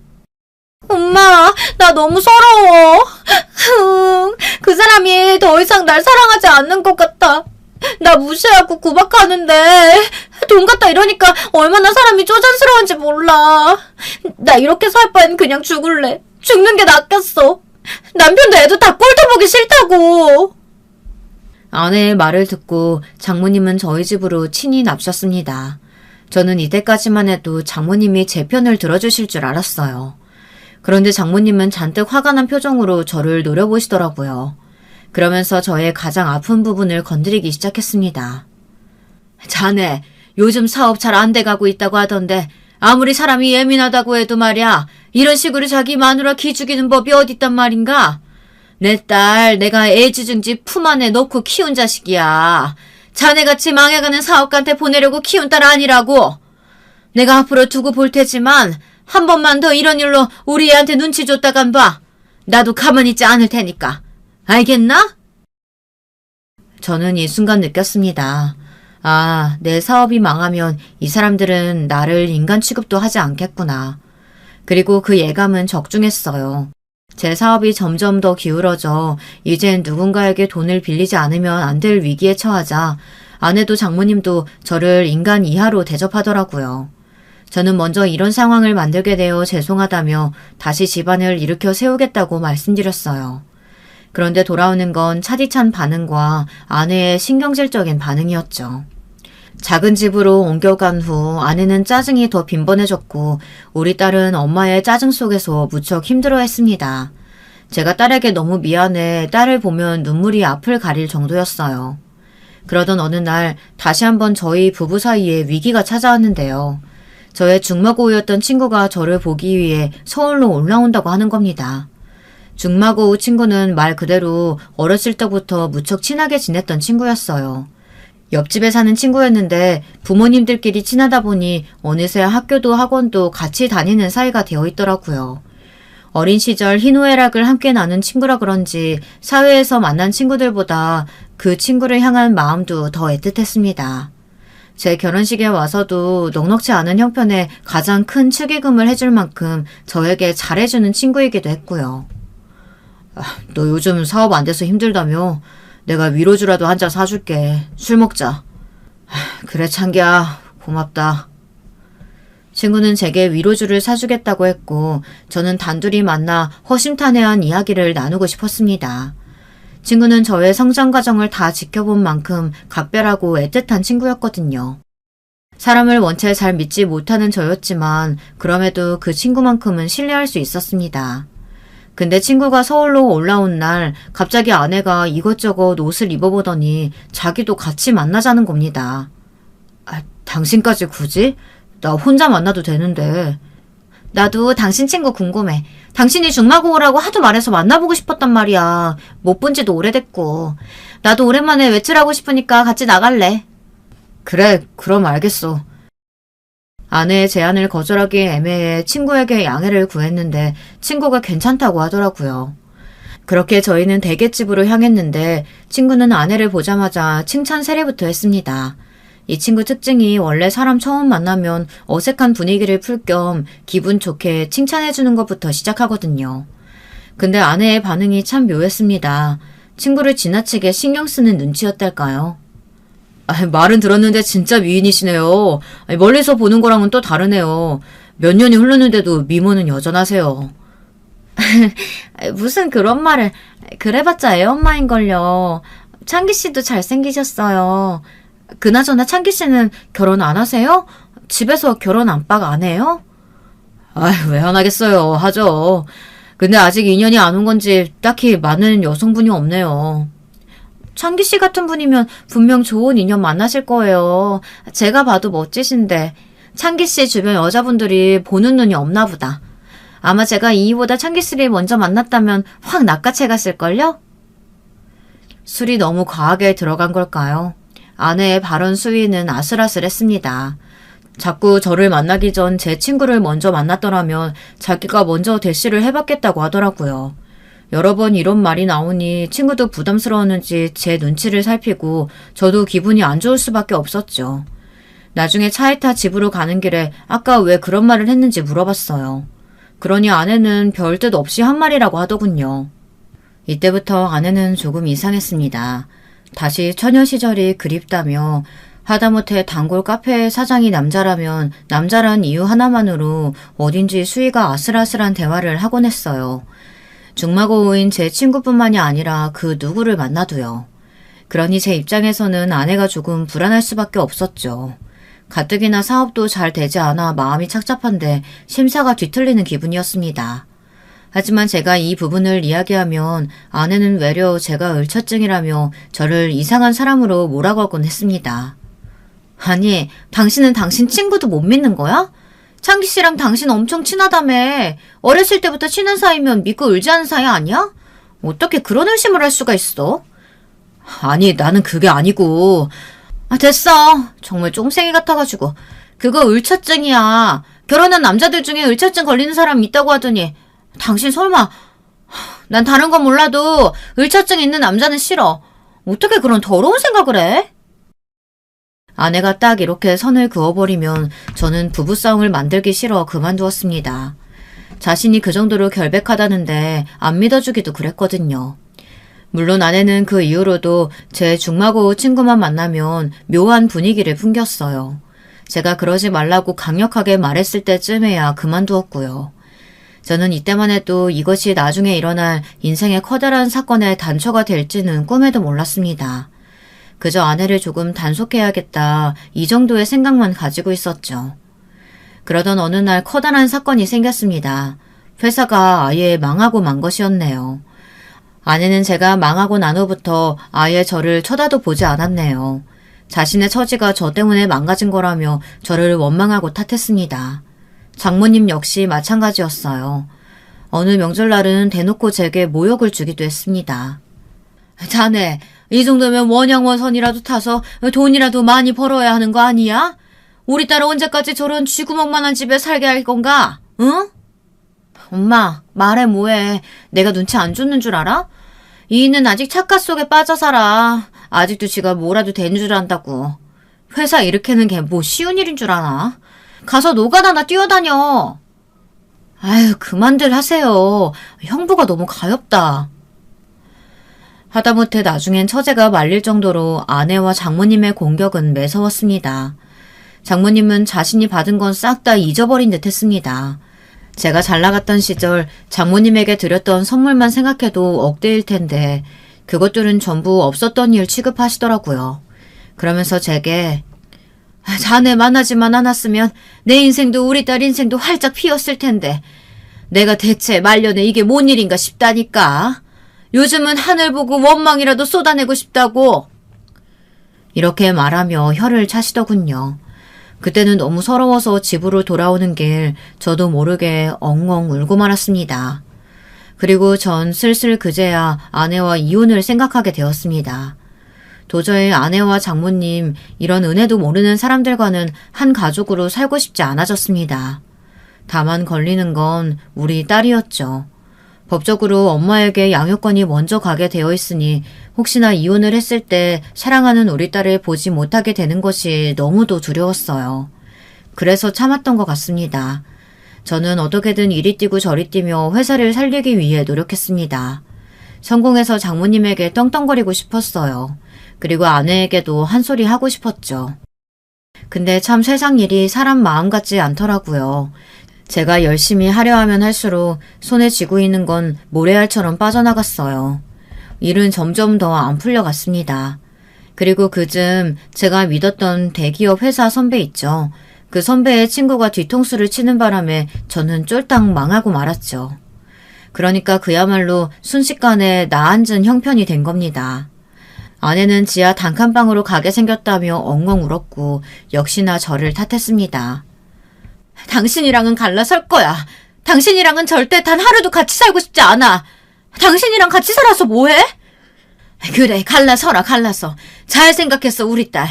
엄마, 나 너무 서러워. 그 사람이 더 이상 날 사랑하지 않는 것 같아. 나 무시하고 구박하는데 돈 갖다 이러니까 얼마나 사람이 쪼잔스러운지 몰라. 나 이렇게 살 바엔 그냥 죽을래. 죽는 게 낫겠어. 남편도 애도 다 꼴도 보기 싫다고. 아내의 말을 듣고 장모님은 저희 집으로 친히 납셨습니다. 저는 이때까지만 해도 장모님이 제 편을 들어주실 줄 알았어요. 그런데 장모님은 잔뜩 화가 난 표정으로 저를 노려보시더라고요. 그러면서 저의 가장 아픈 부분을 건드리기 시작했습니다. 자네, 요즘 사업 잘 안 돼가고 있다고 하던데 아무리 사람이 예민하다고 해도 말이야 이런 식으로 자기 마누라 기죽이는 법이 어딨단 말인가? 내 딸 내가 애지중지 품 안에 넣고 키운 자식이야. 자네같이 망해가는 사업가한테 보내려고 키운 딸 아니라고. 내가 앞으로 두고 볼 테지만 한 번만 더 이런 일로 우리 애한테 눈치 줬다간 봐. 나도 가만히 있지 않을 테니까. 알겠나? 저는 이 순간 느꼈습니다. 아, 내 사업이 망하면 이 사람들은 나를 인간 취급도 하지 않겠구나. 그리고 그 예감은 적중했어요. 제 사업이 점점 더 기울어져 이젠 누군가에게 돈을 빌리지 않으면 안 될 위기에 처하자 아내도 장모님도 저를 인간 이하로 대접하더라고요. 저는 먼저 이런 상황을 만들게 되어 죄송하다며 다시 집안을 일으켜 세우겠다고 말씀드렸어요. 그런데 돌아오는 건 차디찬 반응과 아내의 신경질적인 반응이었죠. 작은 집으로 옮겨간 후 아내는 짜증이 더 빈번해졌고 우리 딸은 엄마의 짜증 속에서 무척 힘들어했습니다. 제가 딸에게 너무 미안해 딸을 보면 눈물이 앞을 가릴 정도였어요. 그러던 어느 날 다시 한번 저희 부부 사이에 위기가 찾아왔는데요. 저의 중마고우였던 친구가 저를 보기 위해 서울로 올라온다고 하는 겁니다. 중마고우 친구는 말 그대로 어렸을 때부터 무척 친하게 지냈던 친구였어요. 옆집에 사는 친구였는데 부모님들끼리 친하다 보니 어느새 학교도 학원도 같이 다니는 사이가 되어 있더라고요. 어린 시절 희노애락을 함께 나눈 친구라 그런지 사회에서 만난 친구들보다 그 친구를 향한 마음도 더 애틋했습니다. 제 결혼식에 와서도 넉넉지 않은 형편에 가장 큰 축의금을 해줄 만큼 저에게 잘해주는 친구이기도 했고요. 너 요즘 사업 안 돼서 힘들다며? 내가 위로주라도 한 잔 사줄게. 술 먹자. 그래 창기야, 고맙다. 친구는 제게 위로주를 사주겠다고 했고 저는 단둘이 만나 허심탄회한 이야기를 나누고 싶었습니다. 친구는 저의 성장 과정을 다 지켜본 만큼 각별하고 애틋한 친구였거든요. 사람을 원체 잘 믿지 못하는 저였지만 그럼에도 그 친구만큼은 신뢰할 수 있었습니다. 근데 친구가 서울로 올라온 날 갑자기 아내가 이것저것 옷을 입어보더니 자기도 같이 만나자는 겁니다. 당신까지 굳이? 나 혼자 만나도 되는데. 나도 당신 친구 궁금해. 당신이 중마고우라고 하도 말해서 만나보고 싶었단 말이야. 못 본 지도 오래됐고. 나도 오랜만에 외출하고 싶으니까 같이 나갈래. 그래, 그럼 알겠어. 아내의 제안을 거절하기 애매해 친구에게 양해를 구했는데 친구가 괜찮다고 하더라고요. 그렇게 저희는 대게집으로 향했는데 친구는 아내를 보자마자 칭찬 세례부터 했습니다. 이 친구 특징이 원래 사람 처음 만나면 어색한 분위기를 풀 겸 기분 좋게 칭찬해주는 것부터 시작하거든요. 근데 아내의 반응이 참 묘했습니다. 친구를 지나치게 신경 쓰는 눈치였달까요? 말은 들었는데 진짜 미인이시네요. 멀리서 보는 거랑은 또 다르네요. 몇 년이 흐르는데도 미모는 여전하세요. 무슨 그런 말을. 그래봤자 애엄마인걸요. 창기씨도 잘생기셨어요. 그나저나 창기씨는 결혼 안 하세요? 집에서 결혼 안팎 안 해요? 왜 안 하겠어요. 하죠. 근데 아직 인연이 안 온 건지 딱히 많은 여성분이 없네요. 창기씨 같은 분이면 분명 좋은 인연 만나실 거예요. 제가 봐도 멋지신데 창기씨 주변 여자분들이 보는 눈이 없나 보다. 아마 제가 이이보다 창기씨를 먼저 만났다면 확 낚아채갔을걸요? 술이 너무 과하게 들어간 걸까요? 아내의 발언 수위는 아슬아슬했습니다. 자꾸 저를 만나기 전 제 친구를 먼저 만났더라면 자기가 먼저 대시를 해봤겠다고 하더라고요. 여러 번 이런 말이 나오니 친구도 부담스러웠는지 제 눈치를 살피고 저도 기분이 안 좋을 수밖에 없었죠. 나중에 차에 타 집으로 가는 길에 아까 왜 그런 말을 했는지 물어봤어요. 그러니 아내는 별 뜻 없이 한 말이라고 하더군요. 이때부터 아내는 조금 이상했습니다. 다시 처녀 시절이 그립다며 하다못해 단골 카페 사장이 남자라면 남자란 이유 하나만으로 어딘지 수위가 아슬아슬한 대화를 하곤 했어요. 중마고우인 제 친구뿐만이 아니라 그 누구를 만나도요. 그러니 제 입장에서는 아내가 조금 불안할 수밖에 없었죠. 가뜩이나 사업도 잘 되지 않아 마음이 착잡한데 심사가 뒤틀리는 기분이었습니다. 하지만 제가 이 부분을 이야기하면 아내는 외려 제가 을처증이라며 저를 이상한 사람으로 몰아가곤 했습니다. 아니, 당신은 당신 친구도 못 믿는 거야? 창기 씨랑 당신 엄청 친하다며. 어렸을 때부터 친한 사이면 믿고 의지하는 사이 아니야? 어떻게 그런 의심을 할 수가 있어? 아니, 나는 그게 아니고. 됐어. 정말 쫑생이 같아가지고. 그거 을처증이야. 결혼한 남자들 중에 을처증 걸리는 사람 있다고 하더니 당신 설마. 난 다른 건 몰라도 을처증 있는 남자는 싫어. 어떻게 그런 더러운 생각을 해? 아내가 딱 이렇게 선을 그어버리면 저는 부부싸움을 만들기 싫어 그만두었습니다. 자신이 그 정도로 결백하다는데 안 믿어주기도 그랬거든요. 물론 아내는 그 이후로도 제 중마고우 친구만 만나면 묘한 분위기를 풍겼어요. 제가 그러지 말라고 강력하게 말했을 때쯤에야 그만두었고요. 저는 이때만 해도 이것이 나중에 일어날 인생의 커다란 사건의 단초가 될지는 꿈에도 몰랐습니다. 그저 아내를 조금 단속해야겠다 이 정도의 생각만 가지고 있었죠. 그러던 어느 날 커다란 사건이 생겼습니다. 회사가 아예 망하고 만 것이었네요. 아내는 제가 망하고 난 후부터 아예 저를 쳐다도 보지 않았네요. 자신의 처지가 저 때문에 망가진 거라며 저를 원망하고 탓했습니다. 장모님 역시 마찬가지였어요. 어느 명절날은 대놓고 제게 모욕을 주기도 했습니다. 자네, 이 정도면 원양어선이라도 타서 돈이라도 많이 벌어야 하는 거 아니야? 우리 딸은 언제까지 저런 쥐구멍만한 집에 살게 할 건가? 응? 엄마, 말해 뭐해. 내가 눈치 안 줬는 줄 알아? 이는 아직 착각 속에 빠져 살아. 아직도 지가 뭐라도 되는 줄 안다고. 회사 일으키는 게 뭐 쉬운 일인 줄 아나? 가서 노가다나 뛰어다녀. 아유, 그만들 하세요. 형부가 너무 가엾다. 하다못해 나중엔 처제가 말릴 정도로 아내와 장모님의 공격은 매서웠습니다. 장모님은 자신이 받은 건 싹 다 잊어버린 듯 했습니다. 제가 잘 나갔던 시절 장모님에게 드렸던 선물만 생각해도 억대일 텐데 그것들은 전부 없었던 일 취급하시더라고요. 그러면서 제게 자네 만나지만 않았으면 내 인생도 우리 딸 인생도 활짝 피었을 텐데 내가 대체 말년에 이게 뭔 일인가 싶다니까. 요즘은 하늘 보고 원망이라도 쏟아내고 싶다고. 이렇게 말하며 혀를 차시더군요. 그때는 너무 서러워서 집으로 돌아오는 길 저도 모르게 엉엉 울고 말았습니다. 그리고 전 슬슬 그제야 아내와 이혼을 생각하게 되었습니다. 도저히 아내와 장모님 이런 은혜도 모르는 사람들과는 한 가족으로 살고 싶지 않아졌습니다. 다만 걸리는 건 우리 딸이었죠. 법적으로 엄마에게 양육권이 먼저 가게 되어 있으니 혹시나 이혼을 했을 때 사랑하는 우리 딸을 보지 못하게 되는 것이 너무도 두려웠어요. 그래서 참았던 것 같습니다. 저는 어떻게든 이리 뛰고 저리 뛰며 회사를 살리기 위해 노력했습니다. 성공해서 장모님에게 떵떵거리고 싶었어요. 그리고 아내에게도 한 소리 하고 싶었죠. 근데 참 세상 일이 사람 마음 같지 않더라고요. 제가 열심히 하려 하면 할수록 손에 쥐고 있는 건 모래알처럼 빠져나갔어요. 일은 점점 더 안 풀려갔습니다. 그리고 그쯤 제가 믿었던 대기업 회사 선배 있죠. 그 선배의 친구가 뒤통수를 치는 바람에 저는 쫄딱 망하고 말았죠. 그러니까 그야말로 순식간에 나앉은 형편이 된 겁니다. 아내는 지하 단칸방으로 가게 생겼다며 엉엉 울었고 역시나 저를 탓했습니다. 당신이랑은 갈라설 거야. 당신이랑은 절대 단 하루도 같이 살고 싶지 않아. 당신이랑 같이 살아서 뭐해? 그래, 갈라서라, 갈라서. 잘 생각했어, 우리 딸.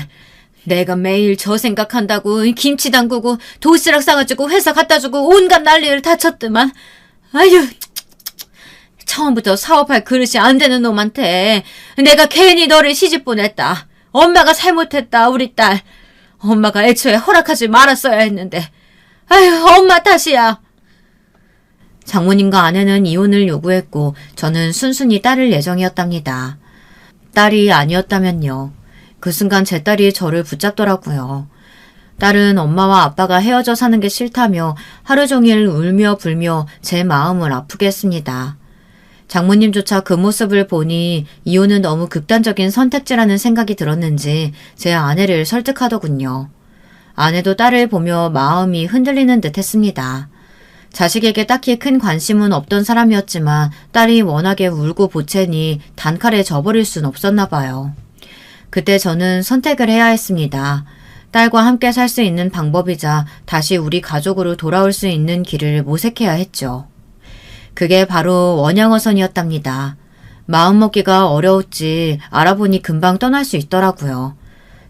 내가 매일 저 생각한다고 김치 담그고 도시락 싸가지고 회사 갖다주고 온갖 난리를 다 쳤더만. 아유, 처음부터 사업할 그릇이 안 되는 놈한테 내가 괜히 너를 시집 보냈다. 엄마가 잘못했다, 우리 딸. 엄마가 애초에 허락하지 말았어야 했는데. 아유, 엄마 탓이야. 장모님과 아내는 이혼을 요구했고 저는 순순히 딸을 예정이었답니다. 딸이 아니었다면요. 그 순간 제 딸이 저를 붙잡더라고요. 딸은 엄마와 아빠가 헤어져 사는 게 싫다며 하루 종일 울며 불며 제 마음을 아프게 했습니다. 장모님조차 그 모습을 보니 이혼은 너무 극단적인 선택지라는 생각이 들었는지 제 아내를 설득하더군요. 아내도 딸을 보며 마음이 흔들리는 듯 했습니다. 자식에게 딱히 큰 관심은 없던 사람이었지만 딸이 워낙에 울고 보채니 단칼에 져버릴 순 없었나 봐요. 그때 저는 선택을 해야 했습니다. 딸과 함께 살 수 있는 방법이자 다시 우리 가족으로 돌아올 수 있는 길을 모색해야 했죠. 그게 바로 원양어선이었답니다. 마음먹기가 어려웠지 알아보니 금방 떠날 수 있더라고요.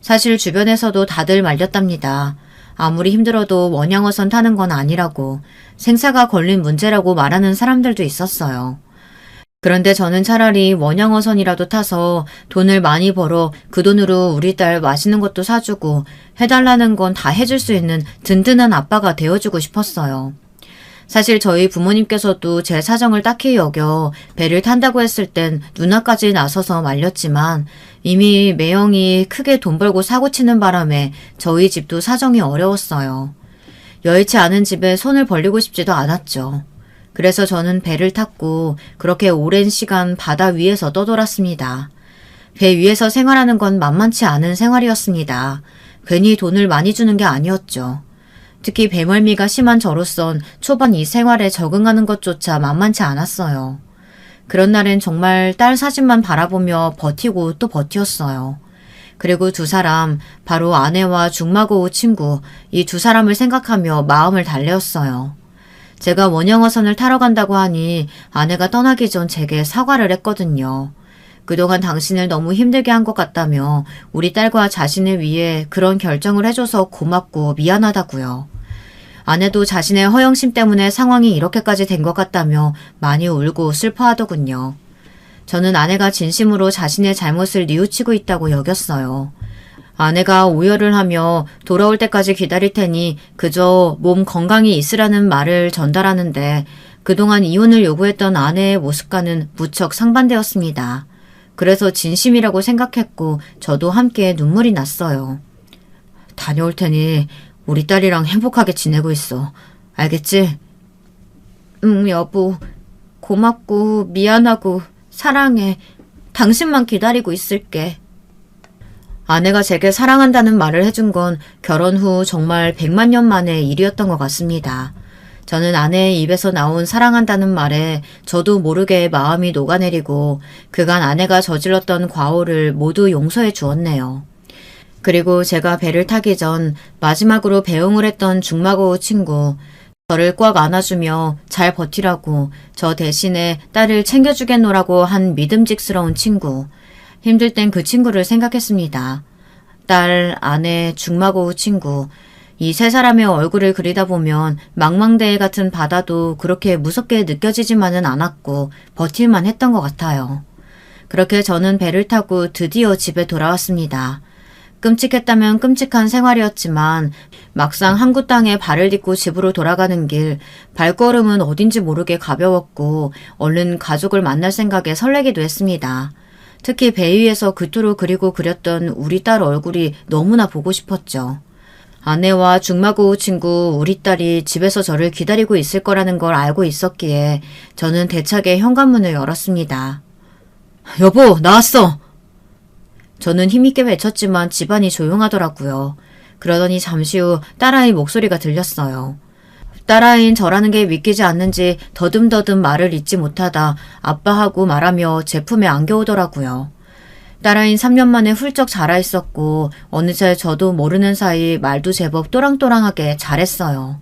사실 주변에서도 다들 말렸답니다. 아무리 힘들어도 원양어선 타는 건 아니라고, 생사가 걸린 문제라고 말하는 사람들도 있었어요. 그런데 저는 차라리 원양어선이라도 타서 돈을 많이 벌어 그 돈으로 우리 딸 맛있는 것도 사주고 해달라는 건 다 해줄 수 있는 든든한 아빠가 되어주고 싶었어요. 사실 저희 부모님께서도 제 사정을 딱히 여겨 배를 탄다고 했을 땐 누나까지 나서서 말렸지만 이미 매형이 크게 돈 벌고 사고치는 바람에 저희 집도 사정이 어려웠어요. 여의치 않은 집에 손을 벌리고 싶지도 않았죠. 그래서 저는 배를 탔고 그렇게 오랜 시간 바다 위에서 떠돌았습니다. 배 위에서 생활하는 건 만만치 않은 생활이었습니다. 괜히 돈을 많이 주는 게 아니었죠. 특히 배멀미가 심한 저로선 초반 이 생활에 적응하는 것조차 만만치 않았어요. 그런 날엔 정말 딸 사진만 바라보며 버티고 또 버티었어요. 그리고 두 사람, 바로 아내와 중마고우 친구, 이 두 사람을 생각하며 마음을 달래었어요. 제가 원형어선을 타러 간다고 하니 아내가 떠나기 전 제게 사과를 했거든요. 그동안 당신을 너무 힘들게 한 것 같다며 우리 딸과 자신을 위해 그런 결정을 해줘서 고맙고 미안하다고요. 아내도 자신의 허영심 때문에 상황이 이렇게까지 된 것 같다며 많이 울고 슬퍼하더군요. 저는 아내가 진심으로 자신의 잘못을 뉘우치고 있다고 여겼어요. 아내가 오열을 하며 돌아올 때까지 기다릴 테니 그저 몸 건강히 있으라는 말을 전달하는데 그동안 이혼을 요구했던 아내의 모습과는 무척 상반되었습니다. 그래서 진심이라고 생각했고 저도 함께 눈물이 났어요. 다녀올 테니 우리 딸이랑 행복하게 지내고 있어. 알겠지? 응, 여보. 고맙고 미안하고 사랑해. 당신만 기다리고 있을게. 아내가 제게 사랑한다는 말을 해준 건 결혼 후 정말 100만 년 만의 일이었던 것 같습니다. 저는 아내의 입에서 나온 사랑한다는 말에 저도 모르게 마음이 녹아내리고 그간 아내가 저질렀던 과오를 모두 용서해 주었네요. 그리고 제가 배를 타기 전 마지막으로 배웅을 했던 중마고우 친구, 저를 꽉 안아주며 잘 버티라고 저 대신에 딸을 챙겨주겠노라고 한 믿음직스러운 친구. 힘들 땐 그 친구를 생각했습니다. 딸, 아내, 중마고우 친구. 이 세 사람의 얼굴을 그리다 보면 망망대해 같은 바다도 그렇게 무섭게 느껴지지만은 않았고 버틸만 했던 것 같아요. 그렇게 저는 배를 타고 드디어 집에 돌아왔습니다. 끔찍했다면 끔찍한 생활이었지만 막상 항구 땅에 발을 딛고 집으로 돌아가는 길, 발걸음은 어딘지 모르게 가벼웠고 얼른 가족을 만날 생각에 설레기도 했습니다. 특히 배 위에서 그토록 그리고 그렸던 우리 딸 얼굴이 너무나 보고 싶었죠. 아내와 중마고우 친구 우리 딸이 집에서 저를 기다리고 있을 거라는 걸 알고 있었기에 저는 대차게 현관문을 열었습니다. 여보, 나왔어! 저는 힘있게 외쳤지만 집안이 조용하더라고요. 그러더니 잠시 후 딸아이 목소리가 들렸어요. 딸아이인 저라는 게 믿기지 않는지 더듬더듬 말을 잇지 못하다 아빠하고 말하며 제 품에 안겨오더라고요. 딸아이는 3년 만에 훌쩍 자라 있었고 어느새 저도 모르는 사이 말도 제법 또랑또랑하게 잘했어요.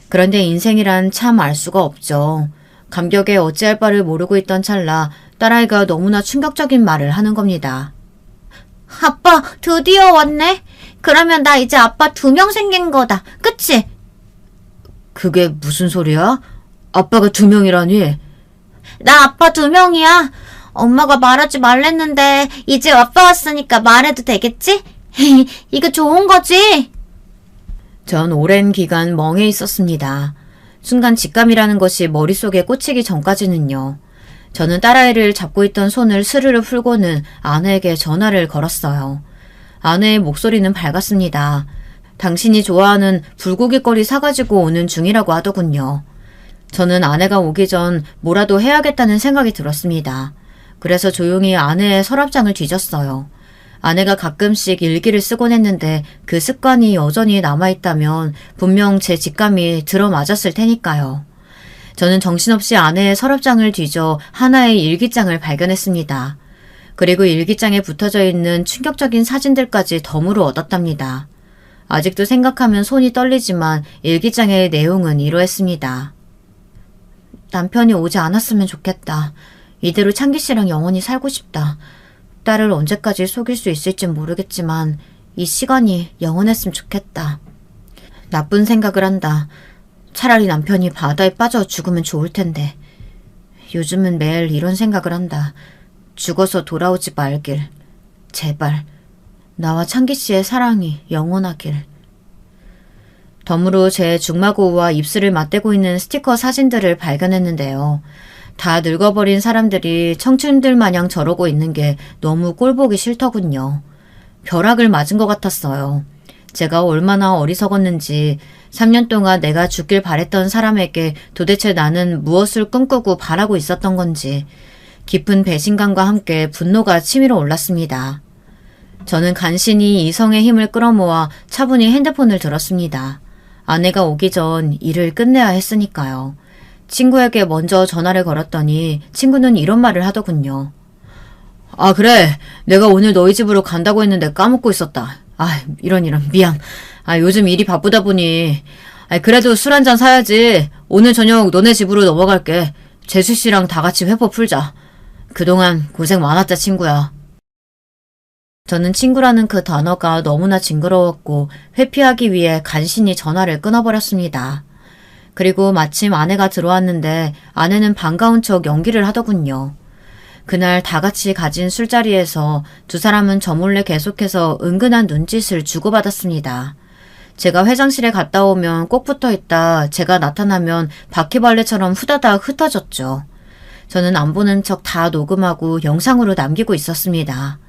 그런데 인생이란 참 알 수가 없죠. 감격에 어찌할 바를 모르고 있던 찰나 딸아이가 너무나 충격적인 말을 하는 겁니다. 아빠, 드디어 왔네? 그러면 나 이제 아빠 2명 생긴 거다. 그치? 그게 무슨 소리야? 아빠가 2명이라니? 나 아빠 2명이야. 엄마가 말하지 말랬는데 이제 아빠 왔으니까 말해도 되겠지? 이거 좋은 거지? 전 오랜 기간 멍해 있었습니다. 순간 직감이라는 것이 머릿속에 꽂히기 전까지는요. 저는 딸아이를 잡고 있던 손을 스르르 풀고는 아내에게 전화를 걸었어요. 아내의 목소리는 밝았습니다. 당신이 좋아하는 불고기거리 사가지고 오는 중이라고 하더군요. 저는 아내가 오기 전 뭐라도 해야겠다는 생각이 들었습니다. 그래서 조용히 아내의 서랍장을 뒤졌어요. 아내가 가끔씩 일기를 쓰곤 했는데 그 습관이 여전히 남아있다면 분명 제 직감이 들어맞았을 테니까요. 저는 정신없이 아내의 서랍장을 뒤져 하나의 일기장을 발견했습니다. 그리고 일기장에 붙어져 있는 충격적인 사진들까지 덤으로 얻었답니다. 아직도 생각하면 손이 떨리지만 일기장의 내용은 이러했습니다. 남편이 오지 않았으면 좋겠다. 이대로 창기 씨랑 영원히 살고 싶다. 딸을 언제까지 속일 수 있을진 모르겠지만 이 시간이 영원했으면 좋겠다. 나쁜 생각을 한다. 차라리 남편이 바다에 빠져 죽으면 좋을 텐데. 요즘은 매일 이런 생각을 한다. 죽어서 돌아오지 말길. 제발. 나와 창기 씨의 사랑이 영원하길. 덤으로 제 중마고우와 입술을 맞대고 있는 스티커 사진들을 발견했는데요. 다 늙어버린 사람들이 청춘들 마냥 저러고 있는 게 너무 꼴보기 싫더군요. 벼락을 맞은 것 같았어요. 제가 얼마나 어리석었는지 3년 동안 내가 죽길 바랬던 사람에게 도대체 나는 무엇을 꿈꾸고 바라고 있었던 건지 깊은 배신감과 함께 분노가 치밀어 올랐습니다. 저는 간신히 이성의 힘을 끌어모아 차분히 핸드폰을 들었습니다. 아내가 오기 전 일을 끝내야 했으니까요. 친구에게 먼저 전화를 걸었더니 친구는 이런 말을 하더군요. 아, 그래. 내가 오늘 너희 집으로 간다고 했는데 까먹고 있었다. 아, 이런 미안. 아, 요즘 일이 바쁘다 보니. 아, 그래도 술 한잔 사야지. 오늘 저녁 너네 집으로 넘어갈게. 재수 씨랑 다 같이 회포 풀자. 그동안 고생 많았다, 친구야. 저는 친구라는 그 단어가 너무나 징그러웠고 회피하기 위해 간신히 전화를 끊어버렸습니다. 그리고 마침 아내가 들어왔는데 아내는 반가운 척 연기를 하더군요. 그날 다 같이 가진 술자리에서 두 사람은 저 몰래 계속해서 은근한 눈짓을 주고받았습니다. 제가 회장실에 갔다 오면 꼭 붙어 있다 제가 나타나면 바퀴벌레처럼 후다닥 흩어졌죠. 저는 안 보는 척 다 녹음하고 영상으로 남기고 있었습니다.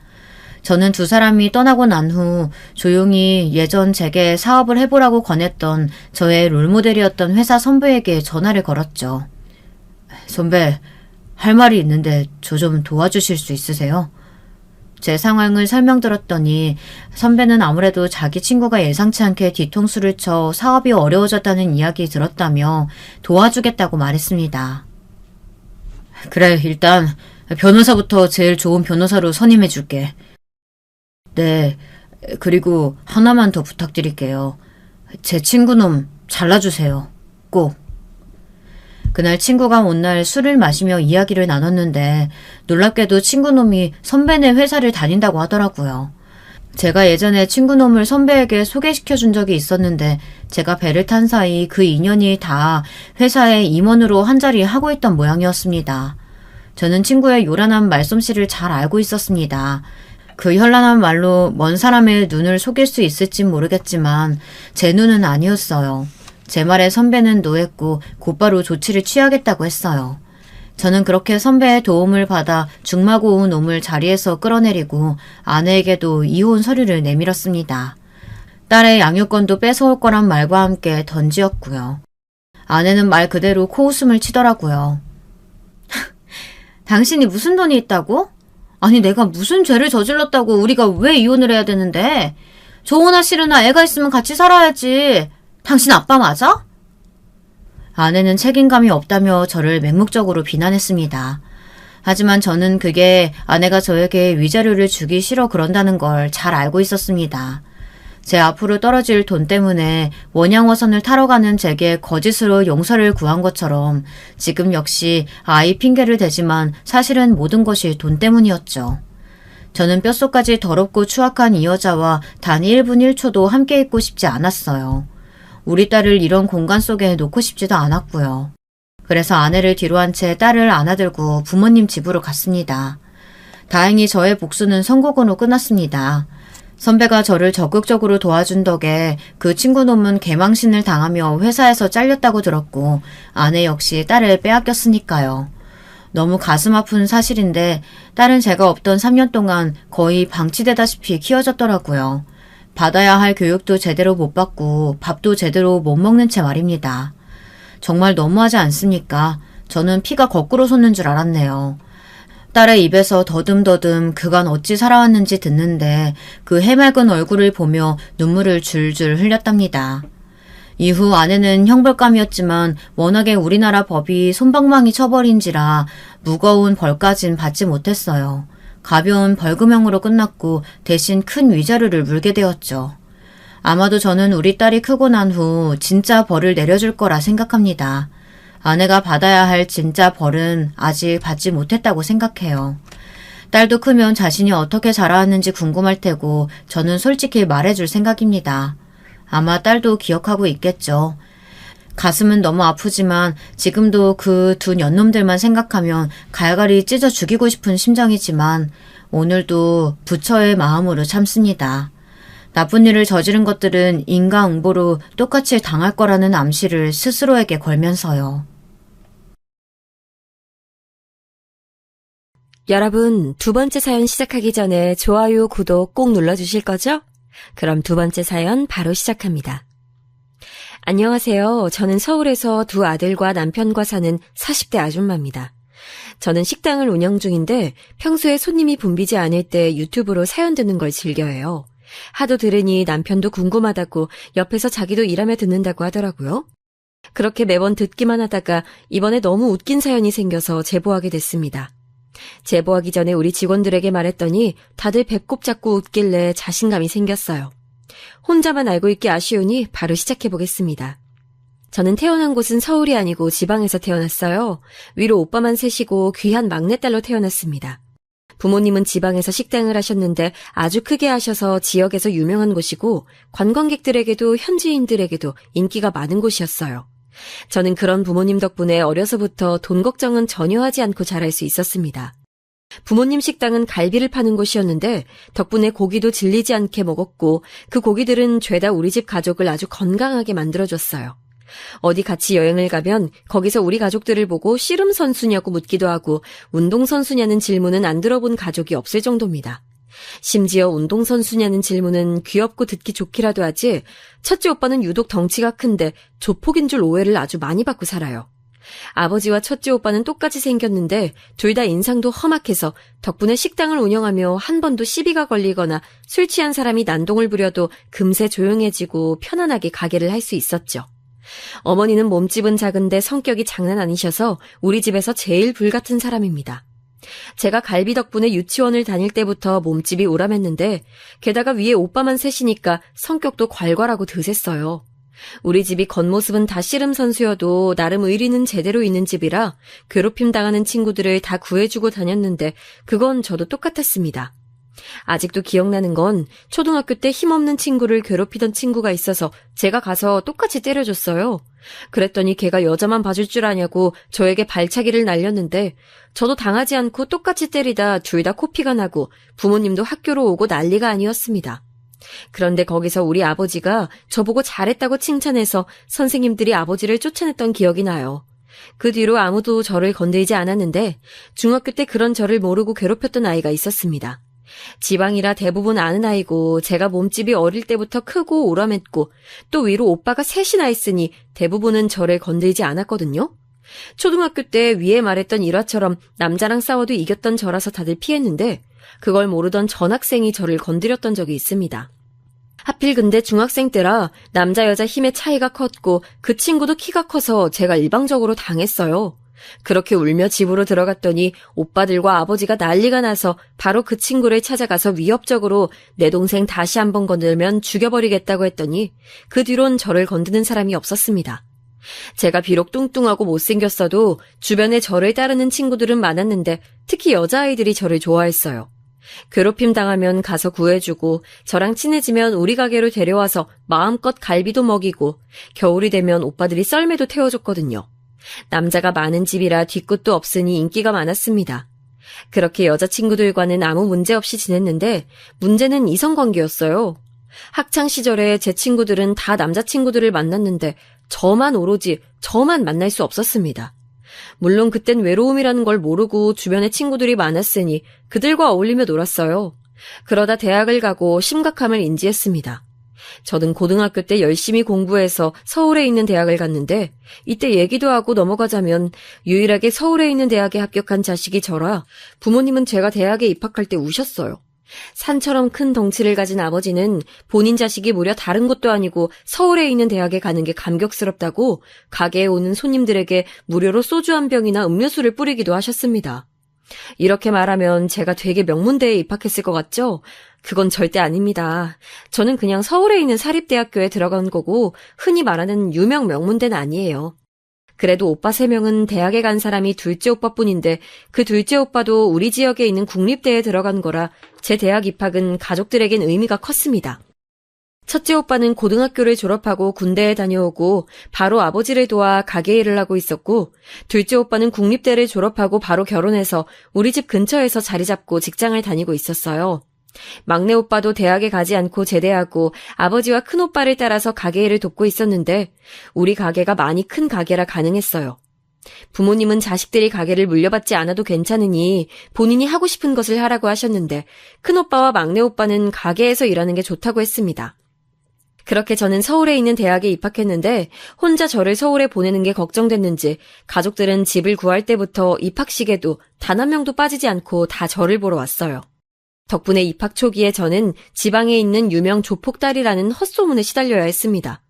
저는 두 사람이 떠나고 난 후 조용히 예전 제게 사업을 해보라고 권했던 저의 롤모델이었던 회사 선배에게 전화를 걸었죠. 선배, 할 말이 있는데 저 좀 도와주실 수 있으세요? 제 상황을 설명드렸더니 선배는 아무래도 자기 친구가 예상치 않게 뒤통수를 쳐 사업이 어려워졌다는 이야기 들었다며 도와주겠다고 말했습니다. 그래, 일단 변호사부터 제일 좋은 변호사로 선임해줄게. 네, 그리고 하나만 더 부탁드릴게요. 제 친구놈 잘라주세요. 꼭. 그날 친구가 온 날 술을 마시며 이야기를 나눴는데 놀랍게도 친구놈이 선배네 회사를 다닌다고 하더라고요. 제가 예전에 친구놈을 선배에게 소개시켜준 적이 있었는데 제가 배를 탄 사이 그 인연이 다 회사의 임원으로 한 자리 하고 있던 모양이었습니다. 저는 친구의 요란한 말솜씨를 잘 알고 있었습니다. 그 현란한 말로 먼 사람의 눈을 속일 수 있을진 모르겠지만 제 눈은 아니었어요. 제 말에 선배는 노했고 곧바로 조치를 취하겠다고 했어요. 저는 그렇게 선배의 도움을 받아 중마고운 놈을 자리에서 끌어내리고 아내에게도 이혼 서류를 내밀었습니다. 딸의 양육권도 뺏어올 거란 말과 함께 던지었고요. 아내는 말 그대로 코웃음을 치더라고요. 당신이 무슨 돈이 있다고? 아니 내가 무슨 죄를 저질렀다고 우리가 왜 이혼을 해야 되는데? 좋으나 싫으나 애가 있으면 같이 살아야지. 당신 아빠 맞아? 아내는 책임감이 없다며 저를 맹목적으로 비난했습니다. 하지만 저는 그게 아내가 저에게 위자료를 주기 싫어 그런다는 걸 잘 알고 있었습니다. 제 앞으로 떨어질 돈 때문에 원양어선을 타러 가는 제게 거짓으로 용서를 구한 것처럼 지금 역시 아이 핑계를 대지만 사실은 모든 것이 돈 때문이었죠. 저는 뼛속까지 더럽고 추악한 이 여자와 단 1분 1초도 함께 있고 싶지 않았어요. 우리 딸을 이런 공간 속에 놓고 싶지도 않았고요. 그래서 아내를 뒤로 한 채 딸을 안아들고 부모님 집으로 갔습니다. 다행히 저의 복수는 성공으로 끝났습니다. 선배가 저를 적극적으로 도와준 덕에 그 친구놈은 개망신을 당하며 회사에서 잘렸다고 들었고 아내 역시 딸을 빼앗겼으니까요. 너무 가슴 아픈 사실인데 딸은 제가 없던 3년 동안 거의 방치되다시피 키워졌더라고요. 받아야 할 교육도 제대로 못 받고 밥도 제대로 못 먹는 채 말입니다. 정말 너무하지 않습니까? 저는 피가 거꾸로 솟는 줄 알았네요. 딸의 입에서 더듬더듬 그간 어찌 살아왔는지 듣는데 그 해맑은 얼굴을 보며 눈물을 줄줄 흘렸답니다. 이후 아내는 형벌감이었지만 워낙에 우리나라 법이 솜방망이 쳐버린지라 무거운 벌까진 받지 못했어요. 가벼운 벌금형으로 끝났고 대신 큰 위자료를 물게 되었죠. 아마도 저는 우리 딸이 크고 난 후 진짜 벌을 내려줄 거라 생각합니다. 아내가 받아야 할 진짜 벌은 아직 받지 못했다고 생각해요. 딸도 크면 자신이 어떻게 자라왔는지 궁금할 테고 저는 솔직히 말해줄 생각입니다. 아마 딸도 기억하고 있겠죠. 가슴은 너무 아프지만 지금도 그 두 년놈들만 생각하면 갈갈이 찢어 죽이고 싶은 심정이지만 오늘도 부처의 마음으로 참습니다. 나쁜 일을 저지른 것들은 인과응보로 똑같이 당할 거라는 암시를 스스로에게 걸면서요. 여러분, 두 번째 사연 시작하기 전에 좋아요, 구독 꼭 눌러주실 거죠? 그럼 두 번째 사연 바로 시작합니다. 안녕하세요. 저는 서울에서 두 아들과 남편과 사는 40대 아줌마입니다. 저는 식당을 운영 중인데 평소에 손님이 붐비지 않을 때 유튜브로 사연 듣는 걸 즐겨해요. 하도 들으니 남편도 궁금하다고 옆에서 자기도 일하며 듣는다고 하더라고요. 그렇게 매번 듣기만 하다가 이번에 너무 웃긴 사연이 생겨서 제보하게 됐습니다. 제보하기 전에 우리 직원들에게 말했더니 다들 배꼽 잡고 웃길래 자신감이 생겼어요. 혼자만 알고 있기 아쉬우니 바로 시작해보겠습니다. 저는 태어난 곳은 서울이 아니고 지방에서 태어났어요. 위로 오빠만 셋이고 귀한 막내딸로 태어났습니다. 부모님은 지방에서 식당을 하셨는데 아주 크게 하셔서 지역에서 유명한 곳이고 관광객들에게도 현지인들에게도 인기가 많은 곳이었어요. 저는 그런 부모님 덕분에 어려서부터 돈 걱정은 전혀 하지 않고 자랄 수 있었습니다. 부모님 식당은 갈비를 파는 곳이었는데 덕분에 고기도 질리지 않게 먹었고 그 고기들은 죄다 우리 집 가족을 아주 건강하게 만들어줬어요. 어디 같이 여행을 가면 거기서 우리 가족들을 보고 씨름 선수냐고 묻기도 하고 운동 선수냐는 질문은 안 들어본 가족이 없을 정도입니다. 심지어 운동 선수냐는 질문은 귀엽고 듣기 좋기라도 하지 첫째 오빠는 유독 덩치가 큰데 조폭인 줄 오해를 아주 많이 받고 살아요. 아버지와 첫째 오빠는 똑같이 생겼는데 둘 다 인상도 험악해서 덕분에 식당을 운영하며 한 번도 시비가 걸리거나 술 취한 사람이 난동을 부려도 금세 조용해지고 편안하게 가게를 할 수 있었죠. 어머니는 몸집은 작은데 성격이 장난 아니셔서 우리 집에서 제일 불같은 사람입니다. 제가 갈비 덕분에 유치원을 다닐 때부터 몸집이 우람했는데 게다가 위에 오빠만 셋이니까 성격도 괄괄하고 드셌어요. 우리 집이 겉모습은 다 씨름 선수여도 나름 의리는 제대로 있는 집이라 괴롭힘 당하는 친구들을 다 구해주고 다녔는데 그건 저도 똑같았습니다. 아직도 기억나는 건 초등학교 때 힘없는 친구를 괴롭히던 친구가 있어서 제가 가서 똑같이 때려줬어요. 그랬더니 걔가 여자만 봐줄 줄 아냐고 저에게 발차기를 날렸는데 저도 당하지 않고 똑같이 때리다 둘 다 코피가 나고 부모님도 학교로 오고 난리가 아니었습니다. 그런데 거기서 우리 아버지가 저보고 잘했다고 칭찬해서 선생님들이 아버지를 쫓아냈던 기억이 나요. 그 뒤로 아무도 저를 건들지 않았는데 중학교 때 그런 저를 모르고 괴롭혔던 아이가 있었습니다. 지방이라 대부분 아는 아이고 제가 몸집이 어릴 때부터 크고 오람했고 또 위로 오빠가 셋이나 있으니 대부분은 저를 건들지 않았거든요. 초등학교 때 위에 말했던 일화처럼 남자랑 싸워도 이겼던 저라서 다들 피했는데 그걸 모르던 전학생이 저를 건드렸던 적이 있습니다. 하필 근데 중학생 때라 남자 여자 힘의 차이가 컸고 그 친구도 키가 커서 제가 일방적으로 당했어요. 그렇게 울며 집으로 들어갔더니 오빠들과 아버지가 난리가 나서 바로 그 친구를 찾아가서 위협적으로 내 동생 다시 한번 건들면 죽여버리겠다고 했더니 그 뒤론 저를 건드는 사람이 없었습니다. 제가 비록 뚱뚱하고 못생겼어도 주변에 저를 따르는 친구들은 많았는데 특히 여자아이들이 저를 좋아했어요. 괴롭힘 당하면 가서 구해주고 저랑 친해지면 우리 가게로 데려와서 마음껏 갈비도 먹이고 겨울이 되면 오빠들이 썰매도 태워줬거든요. 남자가 많은 집이라 뒤끝도 없으니 인기가 많았습니다. 그렇게 여자친구들과는 아무 문제 없이 지냈는데 문제는 이성관계였어요. 학창시절에 제 친구들은 다 남자친구들을 만났는데 오로지 저만 만날 수 없었습니다. 물론 그땐 외로움이라는 걸 모르고 주변에 친구들이 많았으니 그들과 어울리며 놀았어요. 그러다 대학을 가고 심각함을 인지했습니다. 저는 고등학교 때 열심히 공부해서 서울에 있는 대학을 갔는데 이때 얘기도 하고 넘어가자면 유일하게 서울에 있는 대학에 합격한 자식이 저라 부모님은 제가 대학에 입학할 때 우셨어요. 산처럼 큰 덩치를 가진 아버지는 본인 자식이 무려 다른 곳도 아니고 서울에 있는 대학에 가는 게 감격스럽다고 가게에 오는 손님들에게 무료로 소주 한 병이나 음료수를 뿌리기도 하셨습니다. 이렇게 말하면 제가 되게 명문대에 입학했을 것 같죠? 그건 절대 아닙니다. 저는 그냥 서울에 있는 사립대학교에 들어간 거고 흔히 말하는 유명 명문대는 아니에요. 그래도 오빠 3명은 대학에 간 사람이 둘째 오빠뿐인데 그 둘째 오빠도 우리 지역에 있는 국립대에 들어간 거라 제 대학 입학은 가족들에겐 의미가 컸습니다. 첫째 오빠는 고등학교를 졸업하고 군대에 다녀오고 바로 아버지를 도와 가게 일을 하고 있었고 둘째 오빠는 국립대를 졸업하고 바로 결혼해서 우리 집 근처에서 자리 잡고 직장을 다니고 있었어요. 막내 오빠도 대학에 가지 않고 제대하고 아버지와 큰 오빠를 따라서 가게 일을 돕고 있었는데 우리 가게가 많이 큰 가게라 가능했어요. 부모님은 자식들이 가게를 물려받지 않아도 괜찮으니 본인이 하고 싶은 것을 하라고 하셨는데 큰 오빠와 막내 오빠는 가게에서 일하는 게 좋다고 했습니다. 그렇게 저는 서울에 있는 대학에 입학했는데 혼자 저를 서울에 보내는 게 걱정됐는지 가족들은 집을 구할 때부터 입학식에도 단 한 명도 빠지지 않고 다 저를 보러 왔어요. 덕분에 입학 초기에 저는 지방에 있는 유명 조폭딸이라는 헛소문에 시달려야 했습니다.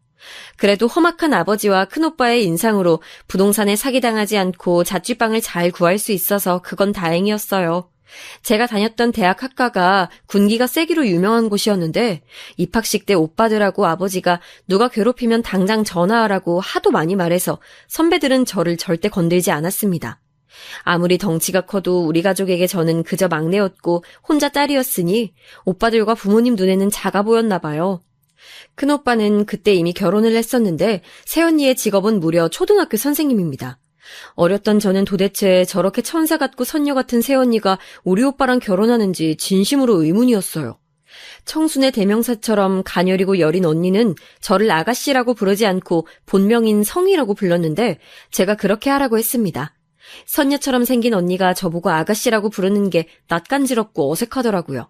그래도 험악한 아버지와 큰오빠의 인상으로 부동산에 사기당하지 않고 자취방을 잘 구할 수 있어서 그건 다행이었어요. 제가 다녔던 대학 학과가 군기가 세기로 유명한 곳이었는데 입학식 때 오빠들하고 아버지가 누가 괴롭히면 당장 전화하라고 하도 많이 말해서 선배들은 저를 절대 건들지 않았습니다. 아무리 덩치가 커도 우리 가족에게 저는 그저 막내였고 혼자 딸이었으니 오빠들과 부모님 눈에는 작아 보였나 봐요. 큰오빠는 그때 이미 결혼을 했었는데 새언니의 직업은 무려 초등학교 선생님입니다. 어렸던 저는 도대체 저렇게 천사 같고 선녀 같은 새언니가 우리 오빠랑 결혼하는지 진심으로 의문이었어요. 청순의 대명사처럼 가녀리고 여린 언니는 저를 아가씨라고 부르지 않고 본명인 성이라고 불렀는데 제가 그렇게 하라고 했습니다. 선녀처럼 생긴 언니가 저보고 아가씨라고 부르는 게 낯간지럽고 어색하더라고요.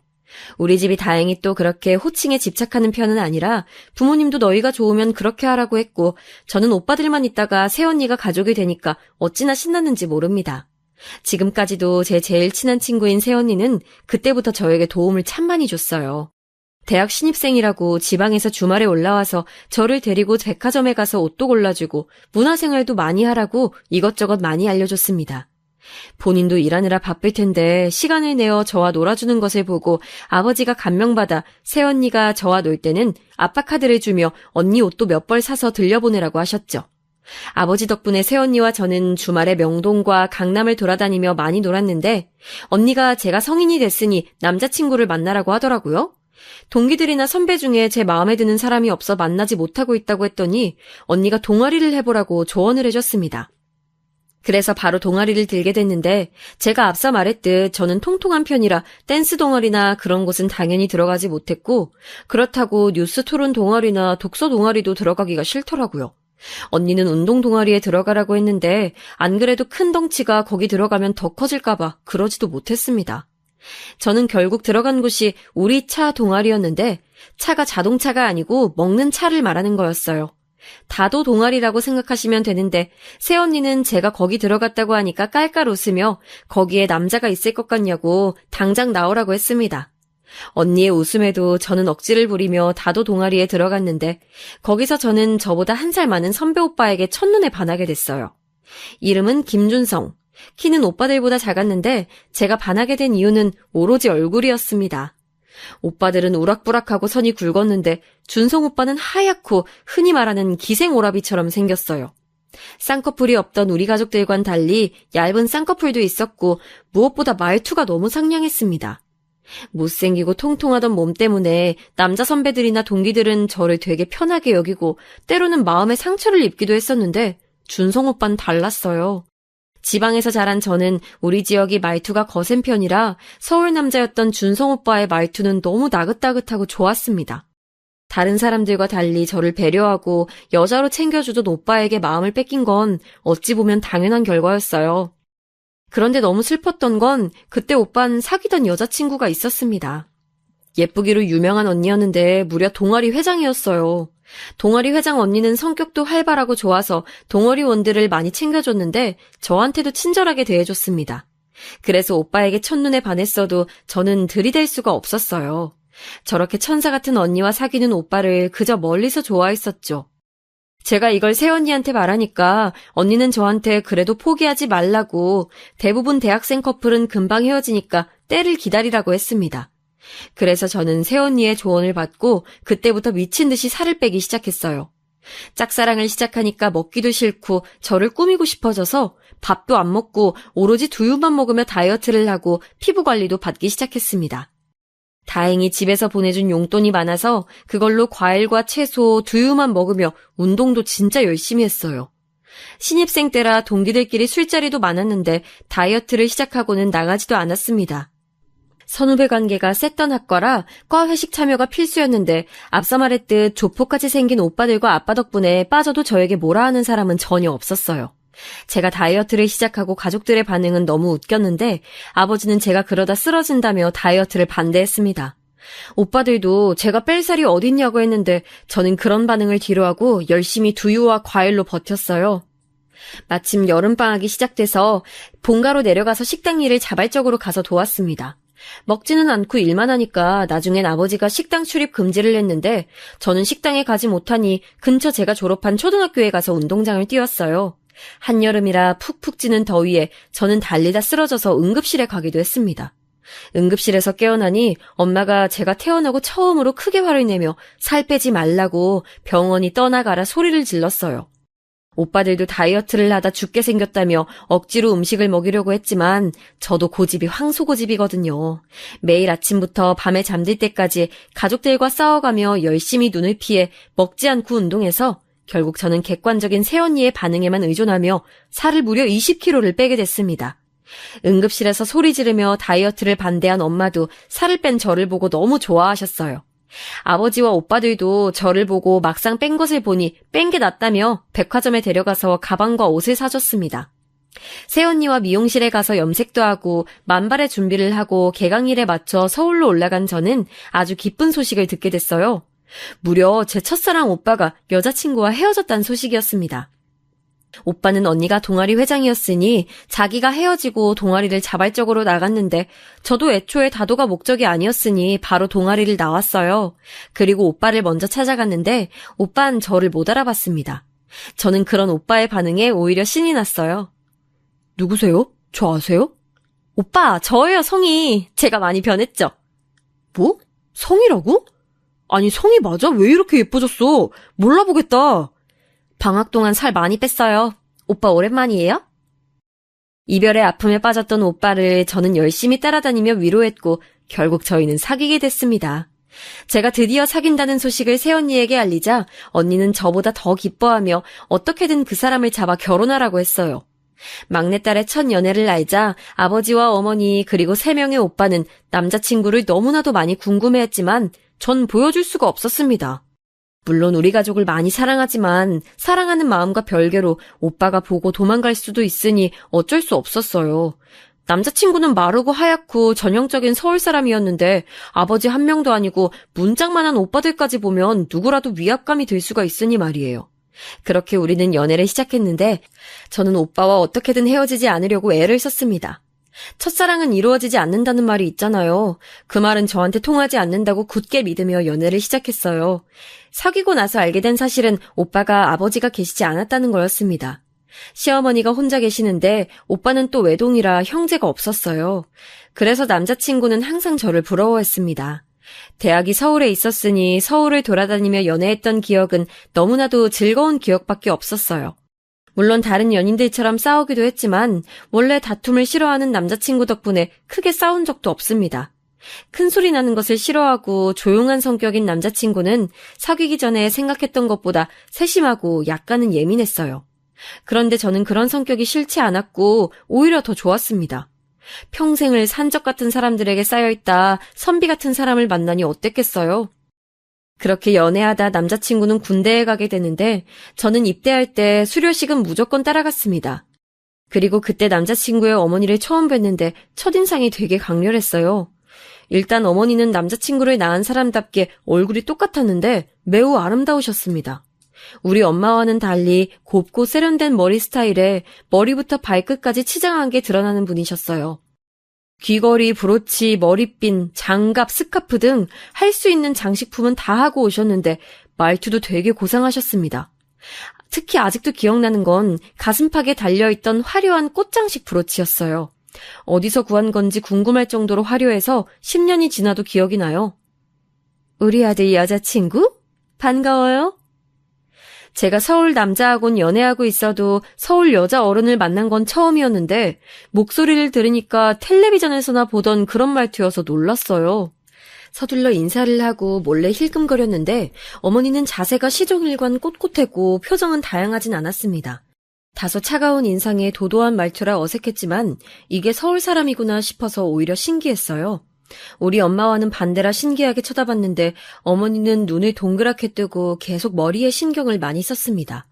우리 집이 다행히 또 그렇게 호칭에 집착하는 편은 아니라 부모님도 너희가 좋으면 그렇게 하라고 했고 저는 오빠들만 있다가 새언니가 가족이 되니까 어찌나 신났는지 모릅니다. 지금까지도 제 제일 친한 친구인 새언니는 그때부터 저에게 도움을 참 많이 줬어요. 대학 신입생이라고 지방에서 주말에 올라와서 저를 데리고 백화점에 가서 옷도 골라주고 문화생활도 많이 하라고 이것저것 많이 알려줬습니다. 본인도 일하느라 바쁠 텐데 시간을 내어 저와 놀아주는 것을 보고 아버지가 감명받아 새언니가 저와 놀 때는 아빠 카드를 주며 언니 옷도 몇 벌 사서 들려보내라고 하셨죠. 아버지 덕분에 새언니와 저는 주말에 명동과 강남을 돌아다니며 많이 놀았는데 언니가 제가 성인이 됐으니 남자친구를 만나라고 하더라고요. 동기들이나 선배 중에 제 마음에 드는 사람이 없어 만나지 못하고 있다고 했더니 언니가 동아리를 해보라고 조언을 해줬습니다. 그래서 바로 동아리를 들게 됐는데 제가 앞서 말했듯 저는 통통한 편이라 댄스 동아리나 그런 곳은 당연히 들어가지 못했고 그렇다고 뉴스 토론 동아리나 독서 동아리도 들어가기가 싫더라고요. 언니는 운동 동아리에 들어가라고 했는데 안 그래도 큰 덩치가 거기 들어가면 더 커질까봐 그러지도 못했습니다. 저는 결국 들어간 곳이 우리 차 동아리였는데 차가 자동차가 아니고 먹는 차를 말하는 거였어요. 다도 동아리라고 생각하시면 되는데 새언니는 제가 거기 들어갔다고 하니까 깔깔 웃으며 거기에 남자가 있을 것 같냐고 당장 나오라고 했습니다. 언니의 웃음에도 저는 억지를 부리며 다도 동아리에 들어갔는데 거기서 저는 저보다 한 살 많은 선배 오빠에게 첫눈에 반하게 됐어요. 이름은 김준성. 키는 오빠들보다 작았는데 제가 반하게 된 이유는 오로지 얼굴이었습니다. 오빠들은 우락부락하고 선이 굵었는데 준성 오빠는 하얗고 흔히 말하는 기생오라비처럼 생겼어요. 쌍꺼풀이 없던 우리 가족들과는 달리 얇은 쌍꺼풀도 있었고 무엇보다 말투가 너무 상냥했습니다. 못생기고 통통하던 몸 때문에 남자 선배들이나 동기들은 저를 되게 편하게 여기고 때로는 마음에 상처를 입기도 했었는데 준성 오빠는 달랐어요. 지방에서 자란 저는 우리 지역이 말투가 거센 편이라 서울 남자였던 준성 오빠의 말투는 너무 나긋나긋하고 좋았습니다. 다른 사람들과 달리 저를 배려하고 여자로 챙겨주던 오빠에게 마음을 뺏긴 건 어찌 보면 당연한 결과였어요. 그런데 너무 슬펐던 건 그때 오빠는 사귀던 여자친구가 있었습니다. 예쁘기로 유명한 언니였는데 무려 동아리 회장이었어요. 동아리 회장 언니는 성격도 활발하고 좋아서 동아리원들을 많이 챙겨줬는데 저한테도 친절하게 대해줬습니다. 그래서 오빠에게 첫눈에 반했어도 저는 들이댈 수가 없었어요. 저렇게 천사 같은 언니와 사귀는 오빠를 그저 멀리서 좋아했었죠. 제가 이걸 새언니한테 말하니까 언니는 저한테 그래도 포기하지 말라고 대부분 대학생 커플은 금방 헤어지니까 때를 기다리라고 했습니다. 그래서 저는 새언니의 조언을 받고 그때부터 미친 듯이 살을 빼기 시작했어요. 짝사랑을 시작하니까 먹기도 싫고 저를 꾸미고 싶어져서 밥도 안 먹고 오로지 두유만 먹으며 다이어트를 하고 피부 관리도 받기 시작했습니다. 다행히 집에서 보내준 용돈이 많아서 그걸로 과일과 채소, 두유만 먹으며 운동도 진짜 열심히 했어요. 신입생 때라 동기들끼리 술자리도 많았는데 다이어트를 시작하고는 나가지도 않았습니다. 선후배 관계가 셌던 학과라 과 회식 참여가 필수였는데 앞서 말했듯 조폭같이 생긴 오빠들과 아빠 덕분에 빠져도 저에게 뭐라 하는 사람은 전혀 없었어요. 제가 다이어트를 시작하고 가족들의 반응은 너무 웃겼는데 아버지는 제가 그러다 쓰러진다며 다이어트를 반대했습니다. 오빠들도 제가 뺄 살이 어딨냐고 했는데 저는 그런 반응을 뒤로하고 열심히 두유와 과일로 버텼어요. 마침 여름방학이 시작돼서 본가로 내려가서 식당 일을 자발적으로 가서 도왔습니다. 먹지는 않고 일만 하니까 나중엔 아버지가 식당 출입 금지를 했는데 저는 식당에 가지 못하니 근처 제가 졸업한 초등학교에 가서 운동장을 뛰었어요. 한여름이라 푹푹 찌는 더위에 저는 달리다 쓰러져서 응급실에 가기도 했습니다. 응급실에서 깨어나니 엄마가 제가 태어나고 처음으로 크게 화를 내며 살 빼지 말라고 병원이 떠나가라 소리를 질렀어요. 오빠들도 다이어트를 하다 죽게 생겼다며 억지로 음식을 먹이려고 했지만 저도 고집이 황소고집이거든요. 매일 아침부터 밤에 잠들 때까지 가족들과 싸워가며 열심히 눈을 피해 먹지 않고 운동해서 결국 저는 객관적인 새언니의 반응에만 의존하며 살을 무려 20kg를 빼게 됐습니다. 응급실에서 소리 지르며 다이어트를 반대한 엄마도 살을 뺀 저를 보고 너무 좋아하셨어요. 아버지와 오빠들도 저를 보고 막상 뺀 것을 보니 뺀 게 낫다며 백화점에 데려가서 가방과 옷을 사줬습니다. 새언니와 미용실에 가서 염색도 하고 만발의 준비를 하고 개강일에 맞춰 서울로 올라간 저는 아주 기쁜 소식을 듣게 됐어요. 무려 제 첫사랑 오빠가 여자친구와 헤어졌다는 소식이었습니다. 오빠는 언니가 동아리 회장이었으니 자기가 헤어지고 동아리를 자발적으로 나갔는데 저도 애초에 다도가 목적이 아니었으니 바로 동아리를 나왔어요. 그리고 오빠를 먼저 찾아갔는데 오빠는 저를 못 알아봤습니다. 저는 그런 오빠의 반응에 오히려 신이 났어요. 누구세요? 저 아세요? 오빠, 저예요, 성희. 제가 많이 변했죠? 뭐? 성희라고? 아니, 성희 맞아? 왜 이렇게 예뻐졌어? 몰라보겠다. 방학 동안 살 많이 뺐어요. 오빠 오랜만이에요? 이별의 아픔에 빠졌던 오빠를 저는 열심히 따라다니며 위로했고 결국 저희는 사귀게 됐습니다. 제가 드디어 사귄다는 소식을 새언니에게 알리자 언니는 저보다 더 기뻐하며 어떻게든 그 사람을 잡아 결혼하라고 했어요. 막내딸의 첫 연애를 알자 아버지와 어머니 그리고 3명의 오빠는 남자친구를 너무나도 많이 궁금해했지만 전 보여줄 수가 없었습니다. 물론 우리 가족을 많이 사랑하지만 사랑하는 마음과 별개로 오빠가 보고 도망갈 수도 있으니 어쩔 수 없었어요. 남자친구는 마르고 하얗고 전형적인 서울 사람이었는데 아버지 한 명도 아니고 문짝만한 오빠들까지 보면 누구라도 위압감이 들 수가 있으니 말이에요. 그렇게 우리는 연애를 시작했는데 저는 오빠와 어떻게든 헤어지지 않으려고 애를 썼습니다. 첫사랑은 이루어지지 않는다는 말이 있잖아요. 그 말은 저한테 통하지 않는다고 굳게 믿으며 연애를 시작했어요. 사귀고 나서 알게 된 사실은 오빠가 아버지가 계시지 않았다는 거였습니다. 시어머니가 혼자 계시는데 오빠는 또 외동이라 형제가 없었어요. 그래서 남자친구는 항상 저를 부러워했습니다. 대학이 서울에 있었으니 서울을 돌아다니며 연애했던 기억은 너무나도 즐거운 기억밖에 없었어요. 물론 다른 연인들처럼 싸우기도 했지만 원래 다툼을 싫어하는 남자친구 덕분에 크게 싸운 적도 없습니다. 큰 소리 나는 것을 싫어하고 조용한 성격인 남자친구는 사귀기 전에 생각했던 것보다 세심하고 약간은 예민했어요. 그런데 저는 그런 성격이 싫지 않았고 오히려 더 좋았습니다. 평생을 산적 같은 사람들에게 쌓여있다 선비 같은 사람을 만나니 어땠겠어요? 그렇게 연애하다 남자친구는 군대에 가게 되는데 저는 입대할 때 수료식은 무조건 따라갔습니다. 그리고 그때 남자친구의 어머니를 처음 뵀는데 첫인상이 되게 강렬했어요. 일단 어머니는 남자친구를 낳은 사람답게 얼굴이 똑같았는데 매우 아름다우셨습니다. 우리 엄마와는 달리 곱고 세련된 머리 스타일에 머리부터 발끝까지 치장하게 드러나는 분이셨어요. 귀걸이, 브로치, 머리핀, 장갑, 스카프 등 할 수 있는 장식품은 다 하고 오셨는데 말투도 되게 고상하셨습니다. 특히 아직도 기억나는 건 가슴팍에 달려있던 화려한 꽃장식 브로치였어요. 어디서 구한 건지 궁금할 정도로 화려해서 10년이 지나도 기억이 나요. 우리 아들 여자친구? 반가워요. 제가 서울 남자하고는 연애하고 있어도 서울 여자 어른을 만난 건 처음이었는데 목소리를 들으니까 텔레비전에서나 보던 그런 말투여서 놀랐어요. 서둘러 인사를 하고 몰래 힐끔거렸는데 어머니는 자세가 시종일관 꼿꼿했고 표정은 다양하진 않았습니다. 다소 차가운 인상에 도도한 말투라 어색했지만 이게 서울 사람이구나 싶어서 오히려 신기했어요. 우리 엄마와는 반대라 신기하게 쳐다봤는데 어머니는 눈을 동그랗게 뜨고 계속 머리에 신경을 많이 썼습니다.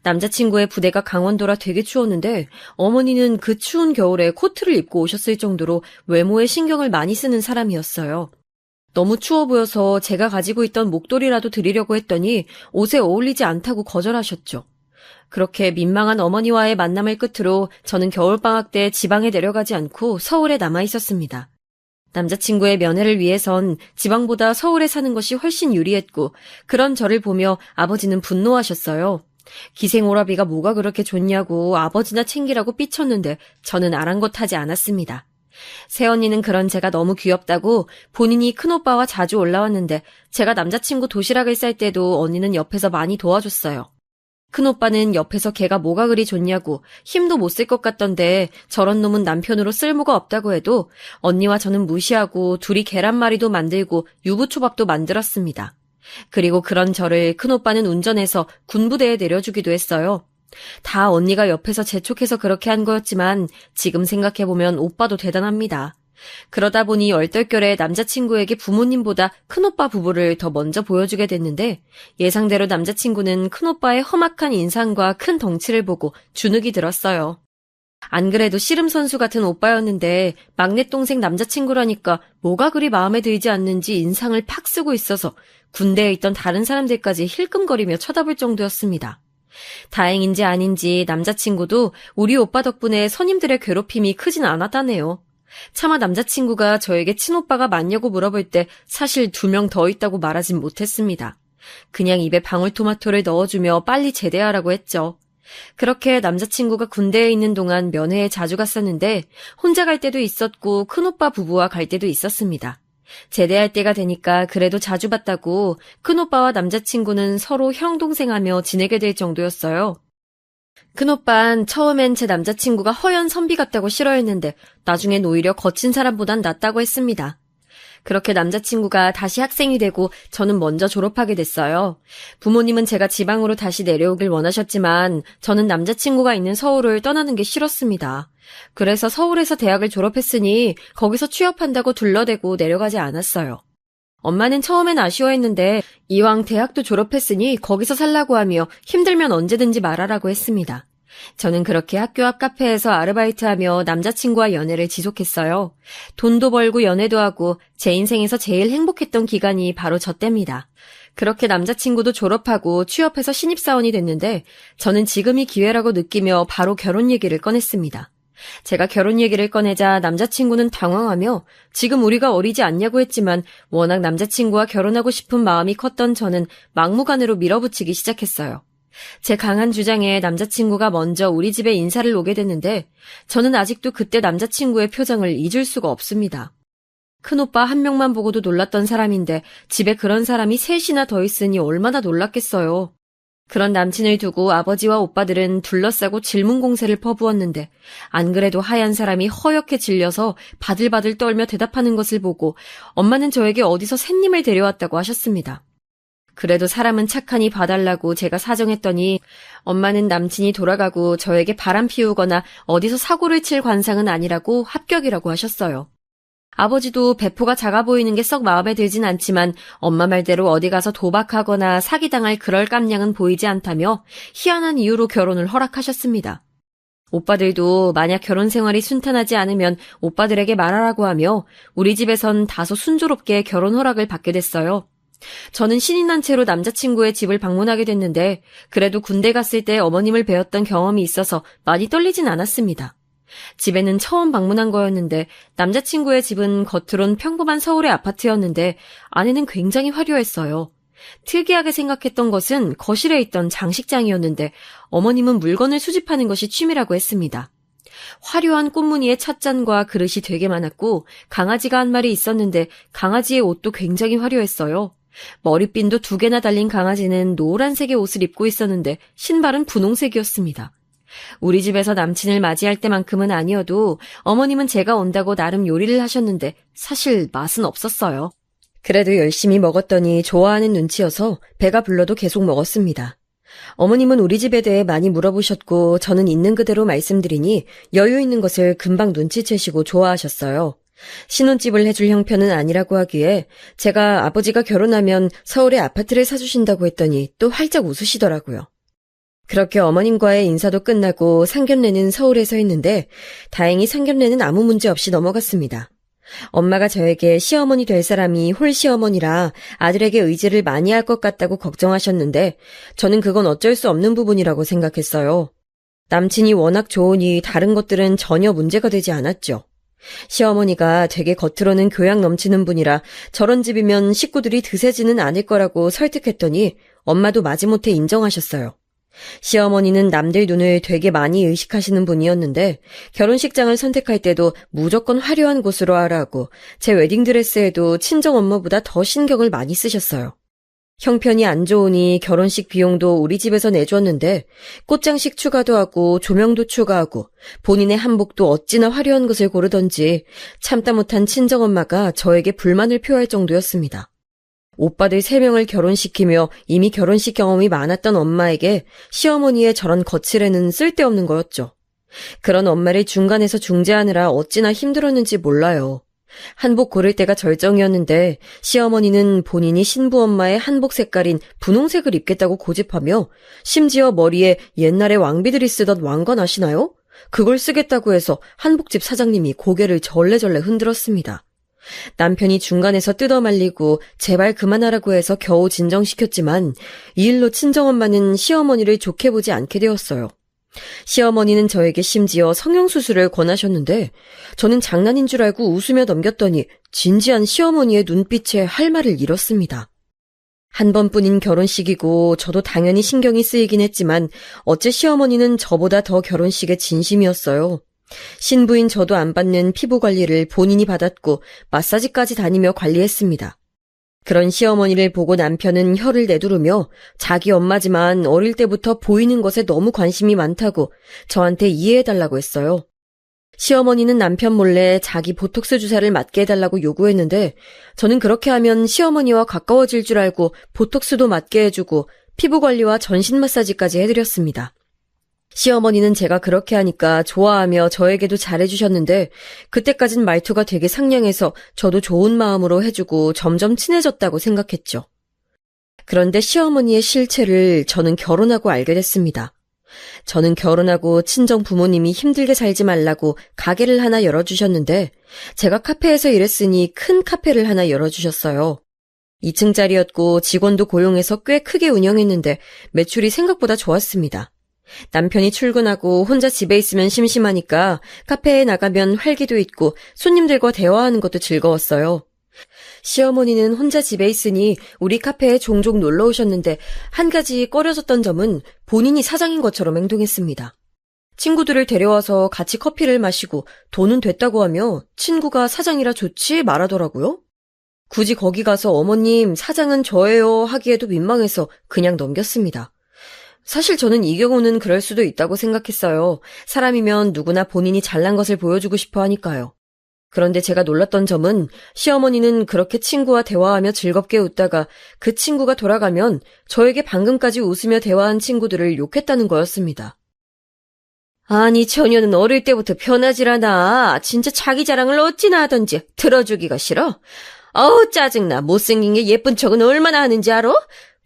남자친구의 부대가 강원도라 되게 추웠는데 어머니는 그 추운 겨울에 코트를 입고 오셨을 정도로 외모에 신경을 많이 쓰는 사람이었어요. 너무 추워 보여서 제가 가지고 있던 목도리라도 드리려고 했더니 옷에 어울리지 않다고 거절하셨죠. 그렇게 민망한 어머니와의 만남을 끝으로 저는 겨울방학 때 지방에 내려가지 않고 서울에 남아 있었습니다. 남자친구의 면회를 위해선 지방보다 서울에 사는 것이 훨씬 유리했고 그런 저를 보며 아버지는 분노하셨어요. 기생오라비가 뭐가 그렇게 좋냐고 아버지나 챙기라고 삐쳤는데 저는 아랑곳하지 않았습니다. 새언니는 그런 제가 너무 귀엽다고 본인이 큰오빠와 자주 올라왔는데 제가 남자친구 도시락을 쌀 때도 언니는 옆에서 많이 도와줬어요. 큰오빠는 옆에서 걔가 뭐가 그리 좋냐고 힘도 못 쓸 것 같던데 저런 놈은 남편으로 쓸모가 없다고 해도 언니와 저는 무시하고 둘이 계란말이도 만들고 유부초밥도 만들었습니다. 그리고 그런 저를 큰오빠는 운전해서 군부대에 내려주기도 했어요. 다 언니가 옆에서 재촉해서 그렇게 한 거였지만 지금 생각해보면 오빠도 대단합니다. 그러다 보니 얼떨결에 남자친구에게 부모님보다 큰오빠 부부를 더 먼저 보여주게 됐는데 예상대로 남자친구는 큰오빠의 험악한 인상과 큰 덩치를 보고 주눅이 들었어요. 안 그래도 씨름 선수 같은 오빠였는데 막내 동생 남자친구라니까 뭐가 그리 마음에 들지 않는지 인상을 팍 쓰고 있어서 군대에 있던 다른 사람들까지 힐끔거리며 쳐다볼 정도였습니다. 다행인지 아닌지 남자친구도 우리 오빠 덕분에 선임들의 괴롭힘이 크진 않았다네요. 차마 남자친구가 저에게 친오빠가 맞냐고 물어볼 때 사실 2명 더 있다고 말하진 못했습니다. 그냥 입에 방울토마토를 넣어주며 빨리 제대하라고 했죠. 그렇게 남자친구가 군대에 있는 동안 면회에 자주 갔었는데 혼자 갈 때도 있었고 큰오빠 부부와 갈 때도 있었습니다. 제대할 때가 되니까 그래도 자주 봤다고 큰오빠와 남자친구는 서로 형 동생하며 지내게 될 정도였어요. 큰오빤 처음엔 제 남자친구가 허연 선비 같다고 싫어했는데 나중엔 오히려 거친 사람보단 낫다고 했습니다. 그렇게 남자친구가 다시 학생이 되고 저는 먼저 졸업하게 됐어요. 부모님은 제가 지방으로 다시 내려오길 원하셨지만 저는 남자친구가 있는 서울을 떠나는 게 싫었습니다. 그래서 서울에서 대학을 졸업했으니 거기서 취업한다고 둘러대고 내려가지 않았어요. 엄마는 처음엔 아쉬워했는데 이왕 대학도 졸업했으니 거기서 살라고 하며 힘들면 언제든지 말하라고 했습니다. 저는 그렇게 학교 앞 카페에서 아르바이트하며 남자친구와 연애를 지속했어요. 돈도 벌고 연애도 하고 제 인생에서 제일 행복했던 기간이 바로 저 때입니다. 그렇게 남자친구도 졸업하고 취업해서 신입사원이 됐는데 저는 지금이 기회라고 느끼며 바로 결혼 얘기를 꺼냈습니다. 제가 결혼 얘기를 꺼내자 남자친구는 당황하며 지금 우리가 어리지 않냐고 했지만 워낙 남자친구와 결혼하고 싶은 마음이 컸던 저는 막무가내로 밀어붙이기 시작했어요. 제 강한 주장에 남자친구가 먼저 우리 집에 인사를 오게 됐는데 저는 아직도 그때 남자친구의 표정을 잊을 수가 없습니다. 큰오빠 한 명만 보고도 놀랐던 사람인데 집에 그런 사람이 셋이나 더 있으니 얼마나 놀랐겠어요. 그런 남친을 두고 아버지와 오빠들은 둘러싸고 질문 공세를 퍼부었는데 안 그래도 하얀 사람이 허옇게 질려서 바들바들 떨며 대답하는 것을 보고 엄마는 저에게 어디서 샌님을 데려왔다고 하셨습니다. 그래도 사람은 착하니 봐달라고 제가 사정했더니 엄마는 남친이 돌아가고 저에게 바람 피우거나 어디서 사고를 칠 관상은 아니라고 합격이라고 하셨어요. 아버지도 배포가 작아 보이는 게 썩 마음에 들진 않지만 엄마 말대로 어디 가서 도박하거나 사기당할 그럴 깜냥은 보이지 않다며 희한한 이유로 결혼을 허락하셨습니다. 오빠들도 만약 결혼 생활이 순탄하지 않으면 오빠들에게 말하라고 하며 우리 집에선 다소 순조롭게 결혼 허락을 받게 됐어요. 저는 신이 난 채로 남자친구의 집을 방문하게 됐는데 그래도 군대 갔을 때 어머님을 뵈었던 경험이 있어서 많이 떨리진 않았습니다. 집에는 처음 방문한 거였는데 남자친구의 집은 겉으론 평범한 서울의 아파트였는데 안에는 굉장히 화려했어요. 특이하게 생각했던 것은 거실에 있던 장식장이었는데 어머님은 물건을 수집하는 것이 취미라고 했습니다. 화려한 꽃무늬의 찻잔과 그릇이 되게 많았고 강아지가 한 마리 있었는데 강아지의 옷도 굉장히 화려했어요. 머리핀도 2개나 달린 강아지는 노란색의 옷을 입고 있었는데 신발은 분홍색이었습니다. 우리 집에서 남친을 맞이할 때만큼은 아니어도 어머님은 제가 온다고 나름 요리를 하셨는데 사실 맛은 없었어요. 그래도 열심히 먹었더니 좋아하는 눈치여서 배가 불러도 계속 먹었습니다. 어머님은 우리 집에 대해 많이 물어보셨고 저는 있는 그대로 말씀드리니 여유 있는 것을 금방 눈치채시고 좋아하셨어요. 신혼집을 해줄 형편은 아니라고 하기에 제가 아버지가 결혼하면 서울에 아파트를 사주신다고 했더니 또 활짝 웃으시더라고요. 그렇게 어머님과의 인사도 끝나고 상견례는 서울에서 했는데 다행히 상견례는 아무 문제 없이 넘어갔습니다. 엄마가 저에게 시어머니 될 사람이 홀시어머니라 아들에게 의지를 많이 할 것 같다고 걱정하셨는데 저는 그건 어쩔 수 없는 부분이라고 생각했어요. 남친이 워낙 좋으니 다른 것들은 전혀 문제가 되지 않았죠. 시어머니가 되게 겉으로는 교양 넘치는 분이라 저런 집이면 식구들이 드세지는 않을 거라고 설득했더니 엄마도 마지못해 인정하셨어요. 시어머니는 남들 눈을 되게 많이 의식하시는 분이었는데 결혼식장을 선택할 때도 무조건 화려한 곳으로 하라고 제 웨딩드레스에도 친정엄마보다 더 신경을 많이 쓰셨어요. 형편이 안 좋으니 결혼식 비용도 우리 집에서 내줬는데 꽃장식 추가도 하고 조명도 추가하고 본인의 한복도 어찌나 화려한 것을 고르던지 참다 못한 친정엄마가 저에게 불만을 표할 정도였습니다. 오빠들 3명을 결혼시키며 이미 결혼식 경험이 많았던 엄마에게 시어머니의 저런 거칠애는 쓸데없는 거였죠. 그런 엄마를 중간에서 중재하느라 어찌나 힘들었는지 몰라요. 한복 고를 때가 절정이었는데 시어머니는 본인이 신부 엄마의 한복 색깔인 분홍색을 입겠다고 고집하며 심지어 머리에 옛날에 왕비들이 쓰던 왕관 아시나요? 그걸 쓰겠다고 해서 한복집 사장님이 고개를 절레절레 흔들었습니다. 남편이 중간에서 뜯어말리고 제발 그만하라고 해서 겨우 진정시켰지만 이 일로 친정엄마는 시어머니를 좋게 보지 않게 되었어요. 시어머니는 저에게 심지어 성형수술을 권하셨는데 저는 장난인 줄 알고 웃으며 넘겼더니 진지한 시어머니의 눈빛에 할 말을 잃었습니다. 한 번뿐인 결혼식이고 저도 당연히 신경이 쓰이긴 했지만 어째 시어머니는 저보다 더 결혼식에 진심이었어요. 신부인 저도 안 받는 피부 관리를 본인이 받았고 마사지까지 다니며 관리했습니다. 그런 시어머니를 보고 남편은 혀를 내두르며 자기 엄마지만 어릴 때부터 보이는 것에 너무 관심이 많다고 저한테 이해해달라고 했어요. 시어머니는 남편 몰래 자기 보톡스 주사를 맞게 해달라고 요구했는데 저는 그렇게 하면 시어머니와 가까워질 줄 알고 보톡스도 맞게 해주고 피부 관리와 전신 마사지까지 해드렸습니다. 시어머니는 제가 그렇게 하니까 좋아하며 저에게도 잘해주셨는데 그때까진 말투가 되게 상냥해서 저도 좋은 마음으로 해주고 점점 친해졌다고 생각했죠. 그런데 시어머니의 실체를 저는 결혼하고 알게 됐습니다. 저는 결혼하고 친정 부모님이 힘들게 살지 말라고 가게를 하나 열어주셨는데 제가 카페에서 일했으니 큰 카페를 하나 열어주셨어요. 2층짜리였고 직원도 고용해서 꽤 크게 운영했는데 매출이 생각보다 좋았습니다. 남편이 출근하고 혼자 집에 있으면 심심하니까 카페에 나가면 활기도 있고 손님들과 대화하는 것도 즐거웠어요. 시어머니는 혼자 집에 있으니 우리 카페에 종종 놀러 오셨는데 한 가지 꺼려졌던 점은 본인이 사장인 것처럼 행동했습니다. 친구들을 데려와서 같이 커피를 마시고 돈은 됐다고 하며 친구가 사장이라 좋지 말하더라고요. 굳이 거기 가서 어머님 사장은 저예요 하기에도 민망해서 그냥 넘겼습니다. 사실 저는 이 경우는 그럴 수도 있다고 생각했어요. 사람이면 누구나 본인이 잘난 것을 보여주고 싶어 하니까요. 그런데 제가 놀랐던 점은 시어머니는 그렇게 친구와 대화하며 즐겁게 웃다가 그 친구가 돌아가면 저에게 방금까지 웃으며 대화한 친구들을 욕했다는 거였습니다. 아니 처녀는 어릴 때부터 편하질 않아. 진짜 자기 자랑을 어찌나 하던지 들어주기가 싫어. 어우 짜증나. 못생긴 게 예쁜 척은 얼마나 하는지 알아?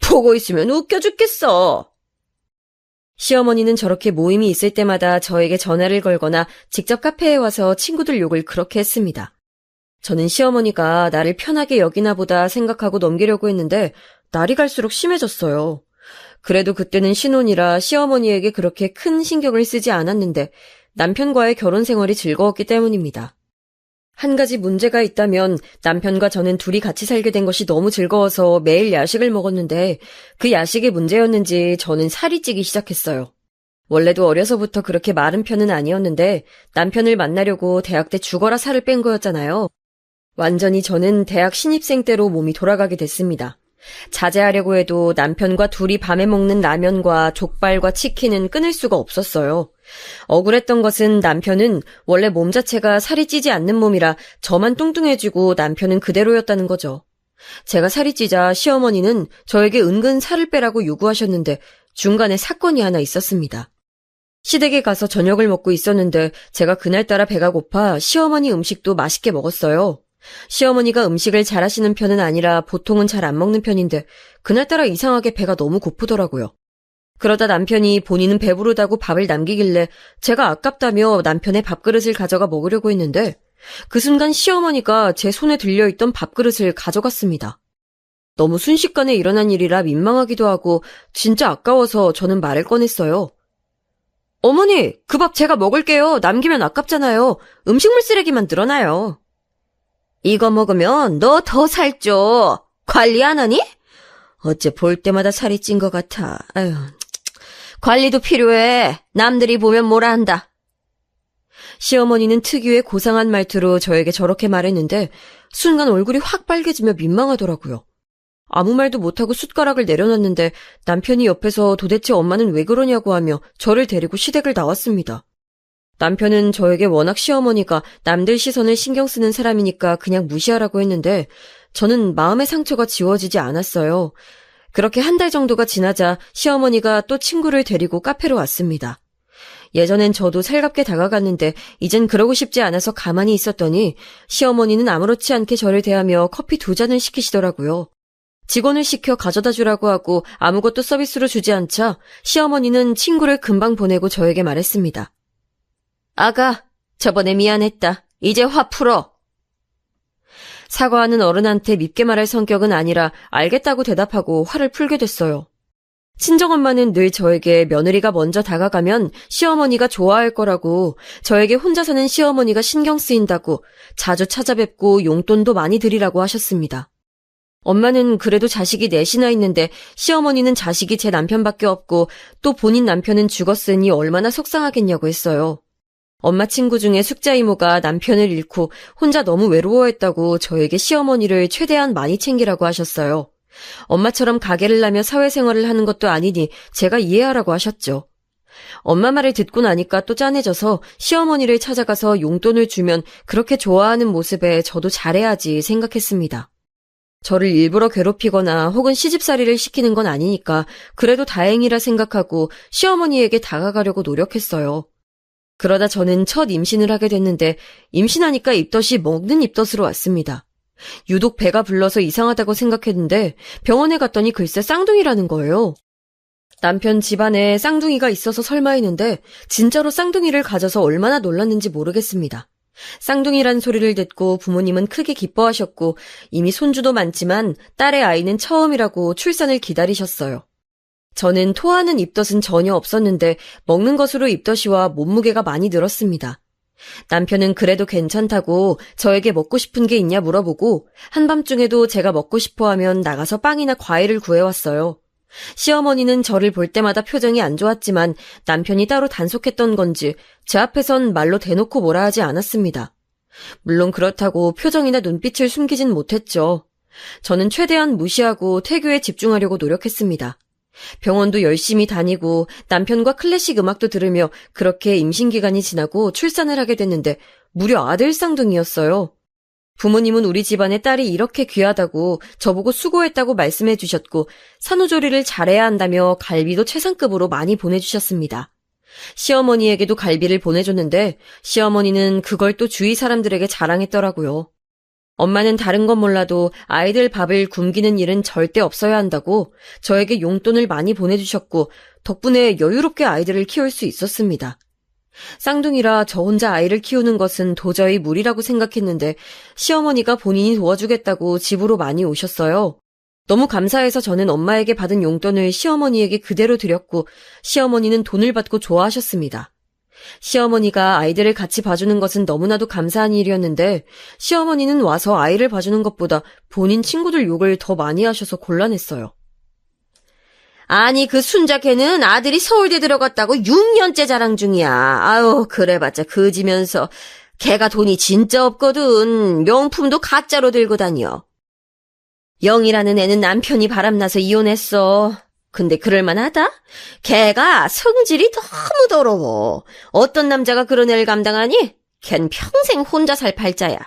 보고 있으면 웃겨 죽겠어. 시어머니는 저렇게 모임이 있을 때마다 저에게 전화를 걸거나 직접 카페에 와서 친구들 욕을 그렇게 했습니다. 저는 시어머니가 나를 편하게 여기나 보다 생각하고 넘기려고 했는데 날이 갈수록 심해졌어요. 그래도 그때는 신혼이라 시어머니에게 그렇게 큰 신경을 쓰지 않았는데 남편과의 결혼 생활이 즐거웠기 때문입니다. 한 가지 문제가 있다면 남편과 저는 둘이 같이 살게 된 것이 너무 즐거워서 매일 야식을 먹었는데 그 야식이 문제였는지 저는 살이 찌기 시작했어요. 원래도 어려서부터 그렇게 마른 편은 아니었는데 남편을 만나려고 대학 때 죽어라 살을 뺀 거였잖아요. 완전히 저는 대학 신입생 때로 몸이 돌아가게 됐습니다. 자제하려고 해도 남편과 둘이 밤에 먹는 라면과 족발과 치킨은 끊을 수가 없었어요. 억울했던 것은 남편은 원래 몸 자체가 살이 찌지 않는 몸이라 저만 뚱뚱해지고 남편은 그대로였다는 거죠. 제가 살이 찌자 시어머니는 저에게 은근 살을 빼라고 요구하셨는데 중간에 사건이 하나 있었습니다. 시댁에 가서 저녁을 먹고 있었는데 제가 그날따라 배가 고파 시어머니 음식도 맛있게 먹었어요. 시어머니가 음식을 잘하시는 편은 아니라 보통은 잘 안 먹는 편인데 그날따라 이상하게 배가 너무 고프더라고요. 그러다 남편이 본인은 배부르다고 밥을 남기길래 제가 아깝다며 남편의 밥그릇을 가져가 먹으려고 했는데 그 순간 시어머니가 제 손에 들려있던 밥그릇을 가져갔습니다. 너무 순식간에 일어난 일이라 민망하기도 하고 진짜 아까워서 저는 말을 꺼냈어요. 어머니, 그 밥 제가 먹을게요. 남기면 아깝잖아요. 음식물 쓰레기만 늘어나요. 이거 먹으면 너 더 살쪄. 관리 안 하니? 어째 볼 때마다 살이 찐 것 같아. 아유, 관리도 필요해. 남들이 보면 뭐라 한다. 시어머니는 특유의 고상한 말투로 저에게 저렇게 말했는데 순간 얼굴이 확 빨개지며 민망하더라고요. 아무 말도 못하고 숟가락을 내려놨는데 남편이 옆에서 도대체 엄마는 왜 그러냐고 하며 저를 데리고 시댁을 나왔습니다. 남편은 저에게 워낙 시어머니가 남들 시선을 신경 쓰는 사람이니까 그냥 무시하라고 했는데 저는 마음의 상처가 지워지지 않았어요. 그렇게 한 달 정도가 지나자 시어머니가 또 친구를 데리고 카페로 왔습니다. 예전엔 저도 살갑게 다가갔는데 이젠 그러고 싶지 않아서 가만히 있었더니 시어머니는 아무렇지 않게 저를 대하며 커피 2잔을 시키시더라고요. 직원을 시켜 가져다 주라고 하고 아무것도 서비스로 주지 않자 시어머니는 친구를 금방 보내고 저에게 말했습니다. 아가, 저번에 미안했다. 이제 화 풀어. 사과하는 어른한테 밉게 말할 성격은 아니라 알겠다고 대답하고 화를 풀게 됐어요. 친정엄마는 늘 저에게 며느리가 먼저 다가가면 시어머니가 좋아할 거라고, 저에게 혼자 사는 시어머니가 신경 쓰인다고, 자주 찾아뵙고 용돈도 많이 드리라고 하셨습니다. 엄마는 그래도 자식이 넷이나 있는데 시어머니는 자식이 제 남편밖에 없고 또 본인 남편은 죽었으니 얼마나 속상하겠냐고 했어요. 엄마 친구 중에 숙자 이모가 남편을 잃고 혼자 너무 외로워했다고 저에게 시어머니를 최대한 많이 챙기라고 하셨어요. 엄마처럼 가게를 나며 사회생활을 하는 것도 아니니 제가 이해하라고 하셨죠. 엄마 말을 듣고 나니까 또 짠해져서 시어머니를 찾아가서 용돈을 주면 그렇게 좋아하는 모습에 저도 잘해야지 생각했습니다. 저를 일부러 괴롭히거나 혹은 시집살이를 시키는 건 아니니까 그래도 다행이라 생각하고 시어머니에게 다가가려고 노력했어요. 그러다 저는 첫 임신을 하게 됐는데 임신하니까 입덧이 먹는 입덧으로 왔습니다. 유독 배가 불러서 이상하다고 생각했는데 병원에 갔더니 글쎄 쌍둥이라는 거예요. 남편 집안에 쌍둥이가 있어서 설마 했는데 진짜로 쌍둥이를 가져서 얼마나 놀랐는지 모르겠습니다. 쌍둥이란 소리를 듣고 부모님은 크게 기뻐하셨고 이미 손주도 많지만 딸의 아이는 처음이라고 출산을 기다리셨어요. 저는 토하는 입덧은 전혀 없었는데 먹는 것으로 입덧이와 몸무게가 많이 늘었습니다. 남편은 그래도 괜찮다고 저에게 먹고 싶은 게 있냐 물어보고 한밤중에도 제가 먹고 싶어 하면 나가서 빵이나 과일을 구해왔어요. 시어머니는 저를 볼 때마다 표정이 안 좋았지만 남편이 따로 단속했던 건지 제 앞에선 말로 대놓고 뭐라 하지 않았습니다. 물론 그렇다고 표정이나 눈빛을 숨기진 못했죠. 저는 최대한 무시하고 태교에 집중하려고 노력했습니다. 병원도 열심히 다니고 남편과 클래식 음악도 들으며 그렇게 임신기간이 지나고 출산을 하게 됐는데 무려 아들 쌍둥이였어요. 부모님은 우리 집안의 딸이 이렇게 귀하다고 저보고 수고했다고 말씀해 주셨고 산후조리를 잘해야 한다며 갈비도 최상급으로 많이 보내주셨습니다. 시어머니에게도 갈비를 보내줬는데 시어머니는 그걸 또 주위 사람들에게 자랑했더라고요. 엄마는 다른 건 몰라도 아이들 밥을 굶기는 일은 절대 없어야 한다고 저에게 용돈을 많이 보내주셨고 덕분에 여유롭게 아이들을 키울 수 있었습니다. 쌍둥이라 저 혼자 아이를 키우는 것은 도저히 무리라고 생각했는데 시어머니가 본인이 도와주겠다고 집으로 많이 오셨어요. 너무 감사해서 저는 엄마에게 받은 용돈을 시어머니에게 그대로 드렸고 시어머니는 돈을 받고 좋아하셨습니다. 시어머니가 아이들을 같이 봐주는 것은 너무나도 감사한 일이었는데 시어머니는 와서 아이를 봐주는 것보다 본인 친구들 욕을 더 많이 하셔서 곤란했어요. 아니 그 순자 걔는 아들이 서울대 들어갔다고 6년째 자랑 중이야. 아유 그래봤자 그지면서 걔가 돈이 진짜 없거든. 명품도 가짜로 들고 다녀. 영이라는 애는 남편이 바람나서 이혼했어. 근데 그럴만하다? 걔가 성질이 너무 더러워. 어떤 남자가 그런 애를 감당하니? 걘 평생 혼자 살 팔자야.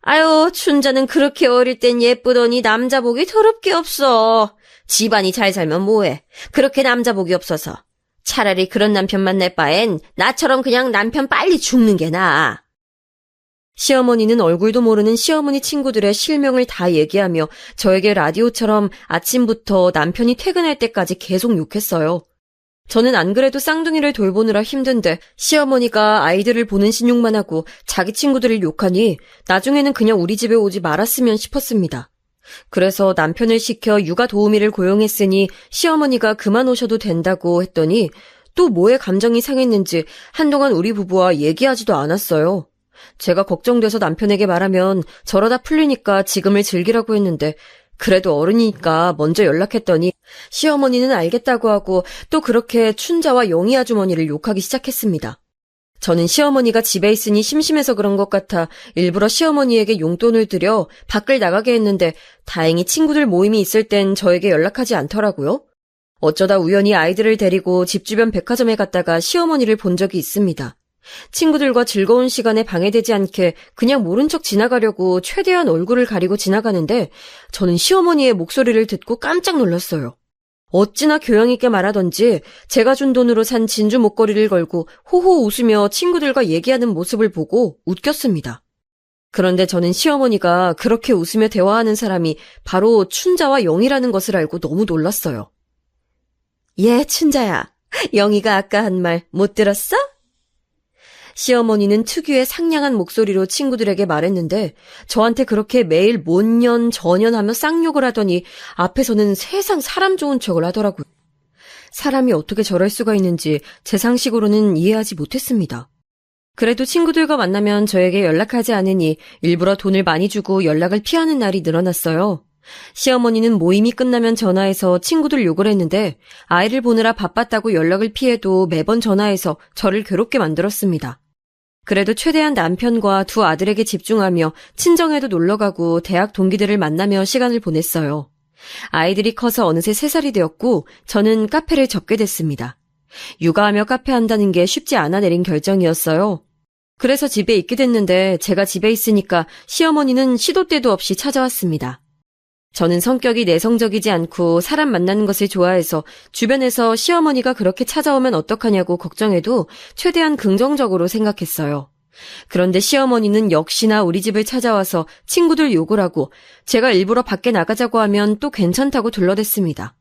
아유 춘자는 그렇게 어릴 땐 예쁘더니 남자 복이 더럽게 없어. 집안이 잘 살면 뭐해. 그렇게 남자 복이 없어서. 차라리 그런 남편 만날 바엔 나처럼 그냥 남편 빨리 죽는 게 나아. 시어머니는 얼굴도 모르는 시어머니 친구들의 실명을 다 얘기하며 저에게 라디오처럼 아침부터 남편이 퇴근할 때까지 계속 욕했어요. 저는 안 그래도 쌍둥이를 돌보느라 힘든데 시어머니가 아이들을 보는 신용만 하고 자기 친구들을 욕하니 나중에는 그냥 우리 집에 오지 말았으면 싶었습니다. 그래서 남편을 시켜 육아 도우미를 고용했으니 시어머니가 그만 오셔도 된다고 했더니 또 뭐에 감정이 상했는지 한동안 우리 부부와 얘기하지도 않았어요. 제가 걱정돼서 남편에게 말하면 저러다 풀리니까 지금을 즐기라고 했는데 그래도 어른이니까 먼저 연락했더니 시어머니는 알겠다고 하고 또 그렇게 춘자와 영희 아주머니를 욕하기 시작했습니다. 저는 시어머니가 집에 있으니 심심해서 그런 것 같아 일부러 시어머니에게 용돈을 드려 밖을 나가게 했는데 다행히 친구들 모임이 있을 땐 저에게 연락하지 않더라고요. 어쩌다 우연히 아이들을 데리고 집 주변 백화점에 갔다가 시어머니를 본 적이 있습니다. 친구들과 즐거운 시간에 방해되지 않게 그냥 모른 척 지나가려고 최대한 얼굴을 가리고 지나가는데 저는 시어머니의 목소리를 듣고 깜짝 놀랐어요. 어찌나 교양 있게 말하던지 제가 준 돈으로 산 진주 목걸이를 걸고 호호 웃으며 친구들과 얘기하는 모습을 보고 웃겼습니다. 그런데 저는 시어머니가 그렇게 웃으며 대화하는 사람이 바로 춘자와 영희라는 것을 알고 너무 놀랐어요. 예, 춘자야. 영희가 아까 한 말 못 들었어? 시어머니는 특유의 상냥한 목소리로 친구들에게 말했는데 저한테 그렇게 매일 못년 저년하며 쌍욕을 하더니 앞에서는 세상 사람 좋은 척을 하더라고요. 사람이 어떻게 저럴 수가 있는지 제 상식으로는 이해하지 못했습니다. 그래도 친구들과 만나면 저에게 연락하지 않으니 일부러 돈을 많이 주고 연락을 피하는 날이 늘어났어요. 시어머니는 모임이 끝나면 전화해서 친구들 욕을 했는데 아이를 보느라 바빴다고 연락을 피해도 매번 전화해서 저를 괴롭게 만들었습니다. 그래도 최대한 남편과 두 아들에게 집중하며 친정에도 놀러가고 대학 동기들을 만나며 시간을 보냈어요. 아이들이 커서 어느새 3살이 되었고 저는 카페를 접게 됐습니다. 육아하며 카페 한다는 게 쉽지 않아 내린 결정이었어요. 그래서 집에 있게 됐는데 제가 집에 있으니까 시어머니는 시도 때도 없이 찾아왔습니다. 저는 성격이 내성적이지 않고 사람 만나는 것을 좋아해서 주변에서 시어머니가 그렇게 찾아오면 어떡하냐고 걱정해도 최대한 긍정적으로 생각했어요. 그런데 시어머니는 역시나 우리 집을 찾아와서 친구들 욕을 하고 제가 일부러 밖에 나가자고 하면 또 괜찮다고 둘러댔습니다.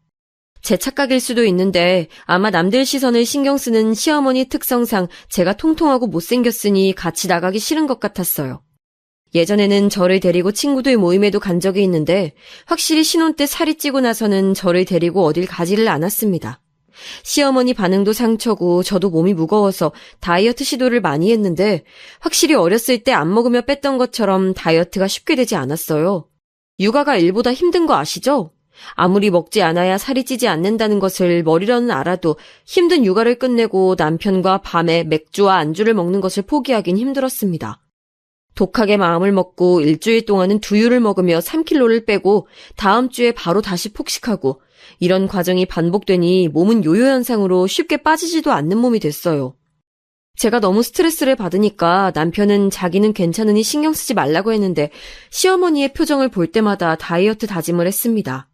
제 착각일 수도 있는데 아마 남들 시선을 신경 쓰는 시어머니 특성상 제가 통통하고 못생겼으니 같이 나가기 싫은 것 같았어요. 예전에는 저를 데리고 친구들 모임에도 간 적이 있는데 확실히 신혼 때 살이 찌고 나서는 저를 데리고 어딜 가지를 않았습니다. 시어머니 반응도 상처고 저도 몸이 무거워서 다이어트 시도를 많이 했는데 확실히 어렸을 때 안 먹으며 뺐던 것처럼 다이어트가 쉽게 되지 않았어요. 육아가 일보다 힘든 거 아시죠? 아무리 먹지 않아야 살이 찌지 않는다는 것을 머리로는 알아도 힘든 육아를 끝내고 남편과 밤에 맥주와 안주를 먹는 것을 포기하긴 힘들었습니다. 독하게 마음을 먹고 일주일 동안은 두유를 먹으며 3kg를 빼고 다음 주에 바로 다시 폭식하고 이런 과정이 반복되니 몸은 요요 현상으로 쉽게 빠지지도 않는 몸이 됐어요. 제가 너무 스트레스를 받으니까 남편은 자기는 괜찮으니 신경 쓰지 말라고 했는데 시어머니의 표정을 볼 때마다 다이어트 다짐을 했습니다.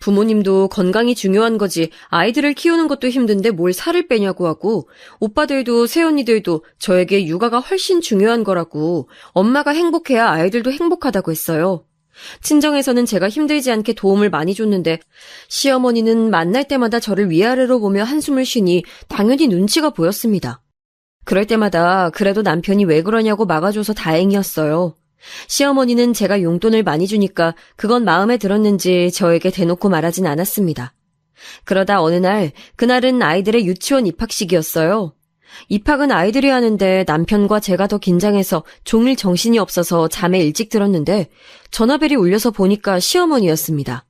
부모님도 건강이 중요한 거지 아이들을 키우는 것도 힘든데 뭘 살을 빼냐고 하고 오빠들도 새언니들도 저에게 육아가 훨씬 중요한 거라고 엄마가 행복해야 아이들도 행복하다고 했어요. 친정에서는 제가 힘들지 않게 도움을 많이 줬는데 시어머니는 만날 때마다 저를 위아래로 보며 한숨을 쉬니 당연히 눈치가 보였습니다. 그럴 때마다 그래도 남편이 왜 그러냐고 막아줘서 다행이었어요. 시어머니는 제가 용돈을 많이 주니까 그건 마음에 들었는지 저에게 대놓고 말하진 않았습니다. 그러다 어느 날, 그날은 아이들의 유치원 입학식이었어요. 입학은 아이들이 하는데 남편과 제가 더 긴장해서 종일 정신이 없어서 잠에 일찍 들었는데 전화벨이 울려서 보니까 시어머니였습니다.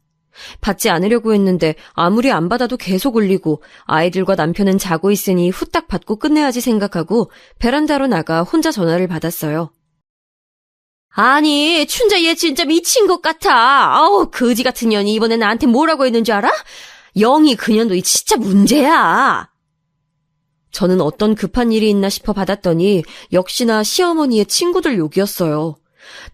받지 않으려고 했는데 아무리 안 받아도 계속 울리고 아이들과 남편은 자고 있으니 후딱 받고 끝내야지 생각하고 베란다로 나가 혼자 전화를 받았어요. 아니, 춘자 얘 진짜 미친 것 같아. 아우, 거지 같은 년이 이번에 나한테 뭐라고 했는 줄 알아? 영희 그 년도 진짜 문제야. 저는 어떤 급한 일이 있나 싶어 받았더니 역시나 시어머니의 친구들 욕이었어요.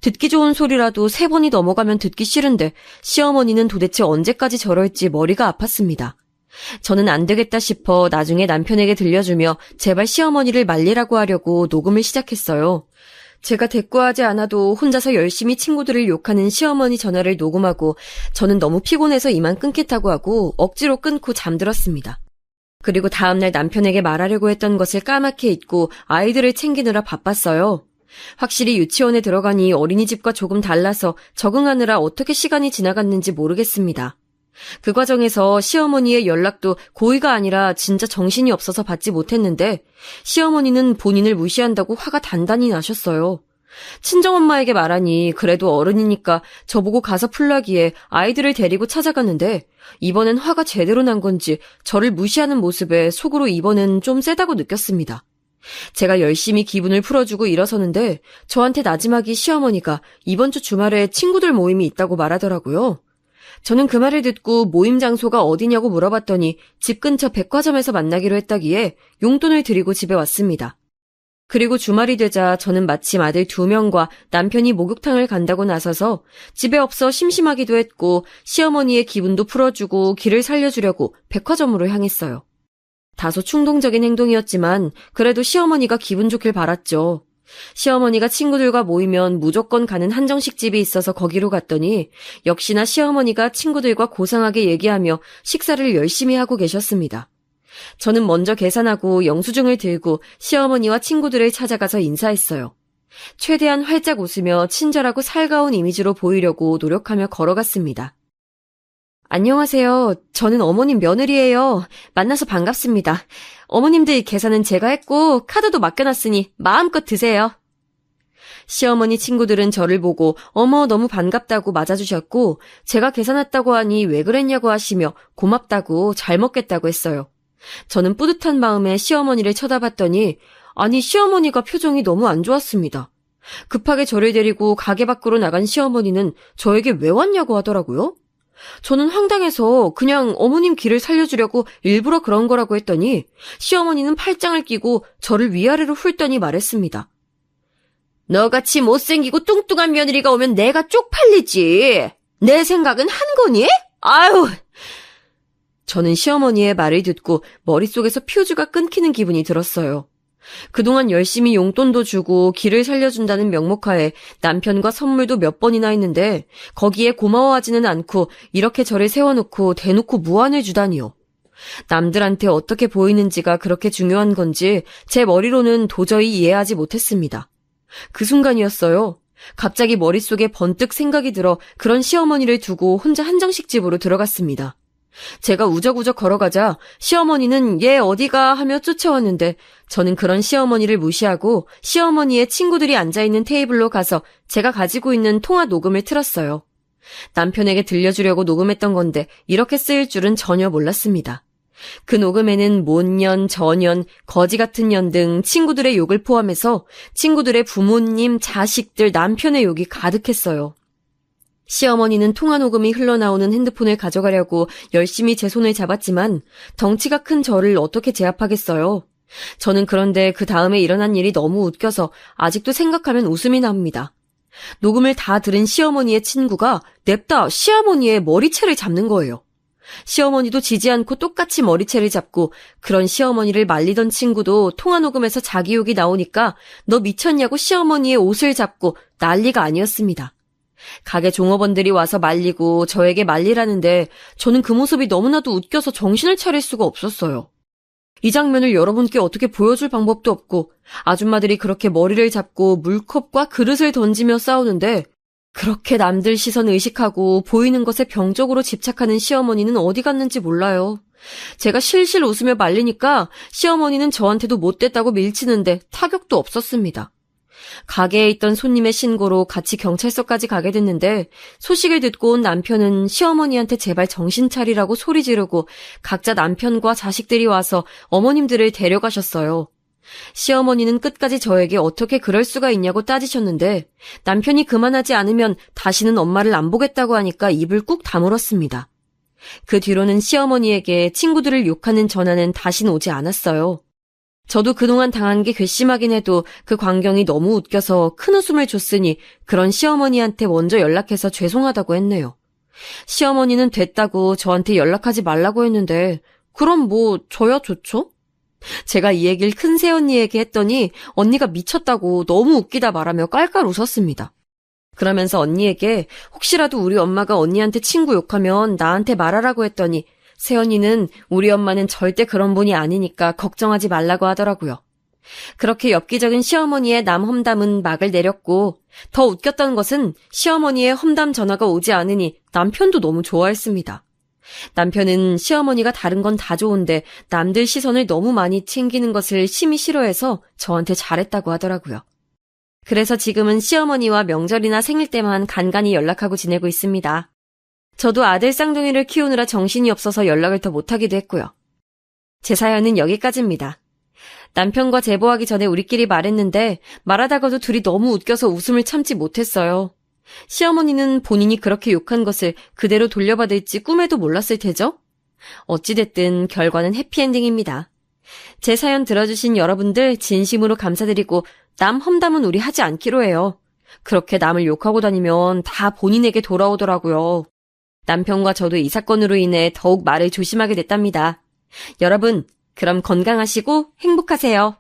듣기 좋은 소리라도 3번이 넘어가면 듣기 싫은데 시어머니는 도대체 언제까지 저럴지 머리가 아팠습니다. 저는 안 되겠다 싶어 나중에 남편에게 들려주며 제발 시어머니를 말리라고 하려고 녹음을 시작했어요. 제가 대꾸하지 않아도 혼자서 열심히 친구들을 욕하는 시어머니 전화를 녹음하고 저는 너무 피곤해서 이만 끊겠다고 하고 억지로 끊고 잠들었습니다. 그리고 다음날 남편에게 말하려고 했던 것을 까맣게 잊고 아이들을 챙기느라 바빴어요. 확실히 유치원에 들어가니 어린이집과 조금 달라서 적응하느라 어떻게 시간이 지나갔는지 모르겠습니다. 그 과정에서 시어머니의 연락도 고의가 아니라 진짜 정신이 없어서 받지 못했는데 시어머니는 본인을 무시한다고 화가 단단히 나셨어요. 친정엄마에게 말하니 그래도 어른이니까 저보고 가서 풀라기에 아이들을 데리고 찾아갔는데 이번엔 화가 제대로 난 건지 저를 무시하는 모습에 속으로 이번엔 좀 세다고 느꼈습니다. 제가 열심히 기분을 풀어주고 일어서는데 저한테 나지막이 시어머니가 이번 주 주말에 친구들 모임이 있다고 말하더라고요. 저는 그 말을 듣고 모임 장소가 어디냐고 물어봤더니 집 근처 백화점에서 만나기로 했다기에 용돈을 드리고 집에 왔습니다. 그리고 주말이 되자 저는 마침 아들 2명과 남편이 목욕탕을 간다고 나서서 집에 없어 심심하기도 했고 시어머니의 기분도 풀어주고 길을 살려주려고 백화점으로 향했어요. 다소 충동적인 행동이었지만 그래도 시어머니가 기분 좋길 바랐죠. 시어머니가 친구들과 모이면 무조건 가는 한정식 집이 있어서 거기로 갔더니 역시나 시어머니가 친구들과 고상하게 얘기하며 식사를 열심히 하고 계셨습니다. 저는 먼저 계산하고 영수증을 들고 시어머니와 친구들을 찾아가서 인사했어요. 최대한 활짝 웃으며 친절하고 살가운 이미지로 보이려고 노력하며 걸어갔습니다. 안녕하세요. 저는 어머님 며느리예요. 만나서 반갑습니다. 어머님들 계산은 제가 했고 카드도 맡겨놨으니 마음껏 드세요. 시어머니 친구들은 저를 보고 어머 너무 반갑다고 맞아주셨고 제가 계산했다고 하니 왜 그랬냐고 하시며 고맙다고 잘 먹겠다고 했어요. 저는 뿌듯한 마음에 시어머니를 쳐다봤더니 아니 시어머니가 표정이 너무 안 좋았습니다. 급하게 저를 데리고 가게 밖으로 나간 시어머니는 저에게 왜 왔냐고 하더라고요. 저는 황당해서 그냥 어머님 길을 살려주려고 일부러 그런 거라고 했더니 시어머니는 팔짱을 끼고 저를 위아래로 훑더니 말했습니다. 너같이 못생기고 뚱뚱한 며느리가 오면 내가 쪽팔리지. 내 생각은 한 거니? 아유. 저는 시어머니의 말을 듣고 머릿속에서 퓨즈가 끊기는 기분이 들었어요. 그동안 열심히 용돈도 주고 길을 살려준다는 명목하에 남편과 선물도 몇 번이나 했는데 거기에 고마워하지는 않고 이렇게 저를 세워놓고 대놓고 무안을 주다니요. 남들한테 어떻게 보이는지가 그렇게 중요한 건지 제 머리로는 도저히 이해하지 못했습니다. 그 순간이었어요. 갑자기 머릿속에 번뜩 생각이 들어 그런 시어머니를 두고 혼자 한정식집으로 들어갔습니다. 제가 우적우적 걸어가자 시어머니는 얘 어디가 하며 쫓아왔는데 저는 그런 시어머니를 무시하고 시어머니의 친구들이 앉아있는 테이블로 가서 제가 가지고 있는 통화 녹음을 틀었어요. 남편에게 들려주려고 녹음했던 건데 이렇게 쓰일 줄은 전혀 몰랐습니다. 그 녹음에는 못년, 저년, 거지 같은 년 등 친구들의 욕을 포함해서 친구들의 부모님, 자식들, 남편의 욕이 가득했어요. 시어머니는 통화 녹음이 흘러나오는 핸드폰을 가져가려고 열심히 제 손을 잡았지만 덩치가 큰 저를 어떻게 제압하겠어요. 저는 그런데 그 다음에 일어난 일이 너무 웃겨서 아직도 생각하면 웃음이 납니다. 녹음을 다 들은 시어머니의 친구가 냅다 시어머니의 머리채를 잡는 거예요. 시어머니도 지지 않고 똑같이 머리채를 잡고 그런 시어머니를 말리던 친구도 통화 녹음에서 자기 욕이 나오니까 너 미쳤냐고 시어머니의 옷을 잡고 난리가 아니었습니다. 가게 종업원들이 와서 말리고 저에게 말리라는데 저는 그 모습이 너무나도 웃겨서 정신을 차릴 수가 없었어요. 이 장면을 여러분께 어떻게 보여줄 방법도 없고 아줌마들이 그렇게 머리를 잡고 물컵과 그릇을 던지며 싸우는데 그렇게 남들 시선 의식하고 보이는 것에 병적으로 집착하는 시어머니는 어디 갔는지 몰라요. 제가 실실 웃으며 말리니까 시어머니는 저한테도 못됐다고 밀치는데 타격도 없었습니다. 가게에 있던 손님의 신고로 같이 경찰서까지 가게 됐는데 소식을 듣고 온 남편은 시어머니한테 제발 정신 차리라고 소리 지르고 각자 남편과 자식들이 와서 어머님들을 데려가셨어요. 시어머니는 끝까지 저에게 어떻게 그럴 수가 있냐고 따지셨는데 남편이 그만하지 않으면 다시는 엄마를 안 보겠다고 하니까 입을 꾹 다물었습니다. 그 뒤로는 시어머니에게 친구들을 욕하는 전화는 다시는 오지 않았어요. 저도 그동안 당한 게 괘씸하긴 해도 그 광경이 너무 웃겨서 큰 웃음을 줬으니 그런 시어머니한테 먼저 연락해서 죄송하다고 했네요. 시어머니는 됐다고 저한테 연락하지 말라고 했는데 그럼 뭐 저야 좋죠? 제가 이 얘기를 큰 새언니에게 했더니 언니가 미쳤다고 너무 웃기다 말하며 깔깔 웃었습니다. 그러면서 언니에게 혹시라도 우리 엄마가 언니한테 친구 욕하면 나한테 말하라고 했더니 새언니는 우리 엄마는 절대 그런 분이 아니니까 걱정하지 말라고 하더라고요. 그렇게 엽기적인 시어머니의 남험담은 막을 내렸고 더 웃겼던 것은 시어머니의 험담 전화가 오지 않으니 남편도 너무 좋아했습니다. 남편은 시어머니가 다른 건 다 좋은데 남들 시선을 너무 많이 챙기는 것을 심히 싫어해서 저한테 잘했다고 하더라고요. 그래서 지금은 시어머니와 명절이나 생일 때만 간간히 연락하고 지내고 있습니다. 저도 아들 쌍둥이를 키우느라 정신이 없어서 연락을 더 못하기도 했고요. 제 사연은 여기까지입니다. 남편과 제보하기 전에 우리끼리 말했는데 말하다가도 둘이 너무 웃겨서 웃음을 참지 못했어요. 시어머니는 본인이 그렇게 욕한 것을 그대로 돌려받을지 꿈에도 몰랐을 테죠? 어찌됐든 결과는 해피엔딩입니다. 제 사연 들어주신 여러분들 진심으로 감사드리고 남 험담은 우리 하지 않기로 해요. 그렇게 남을 욕하고 다니면 다 본인에게 돌아오더라고요. 남편과 저도 이 사건으로 인해 더욱 말을 조심하게 됐답니다. 여러분, 그럼 건강하시고 행복하세요.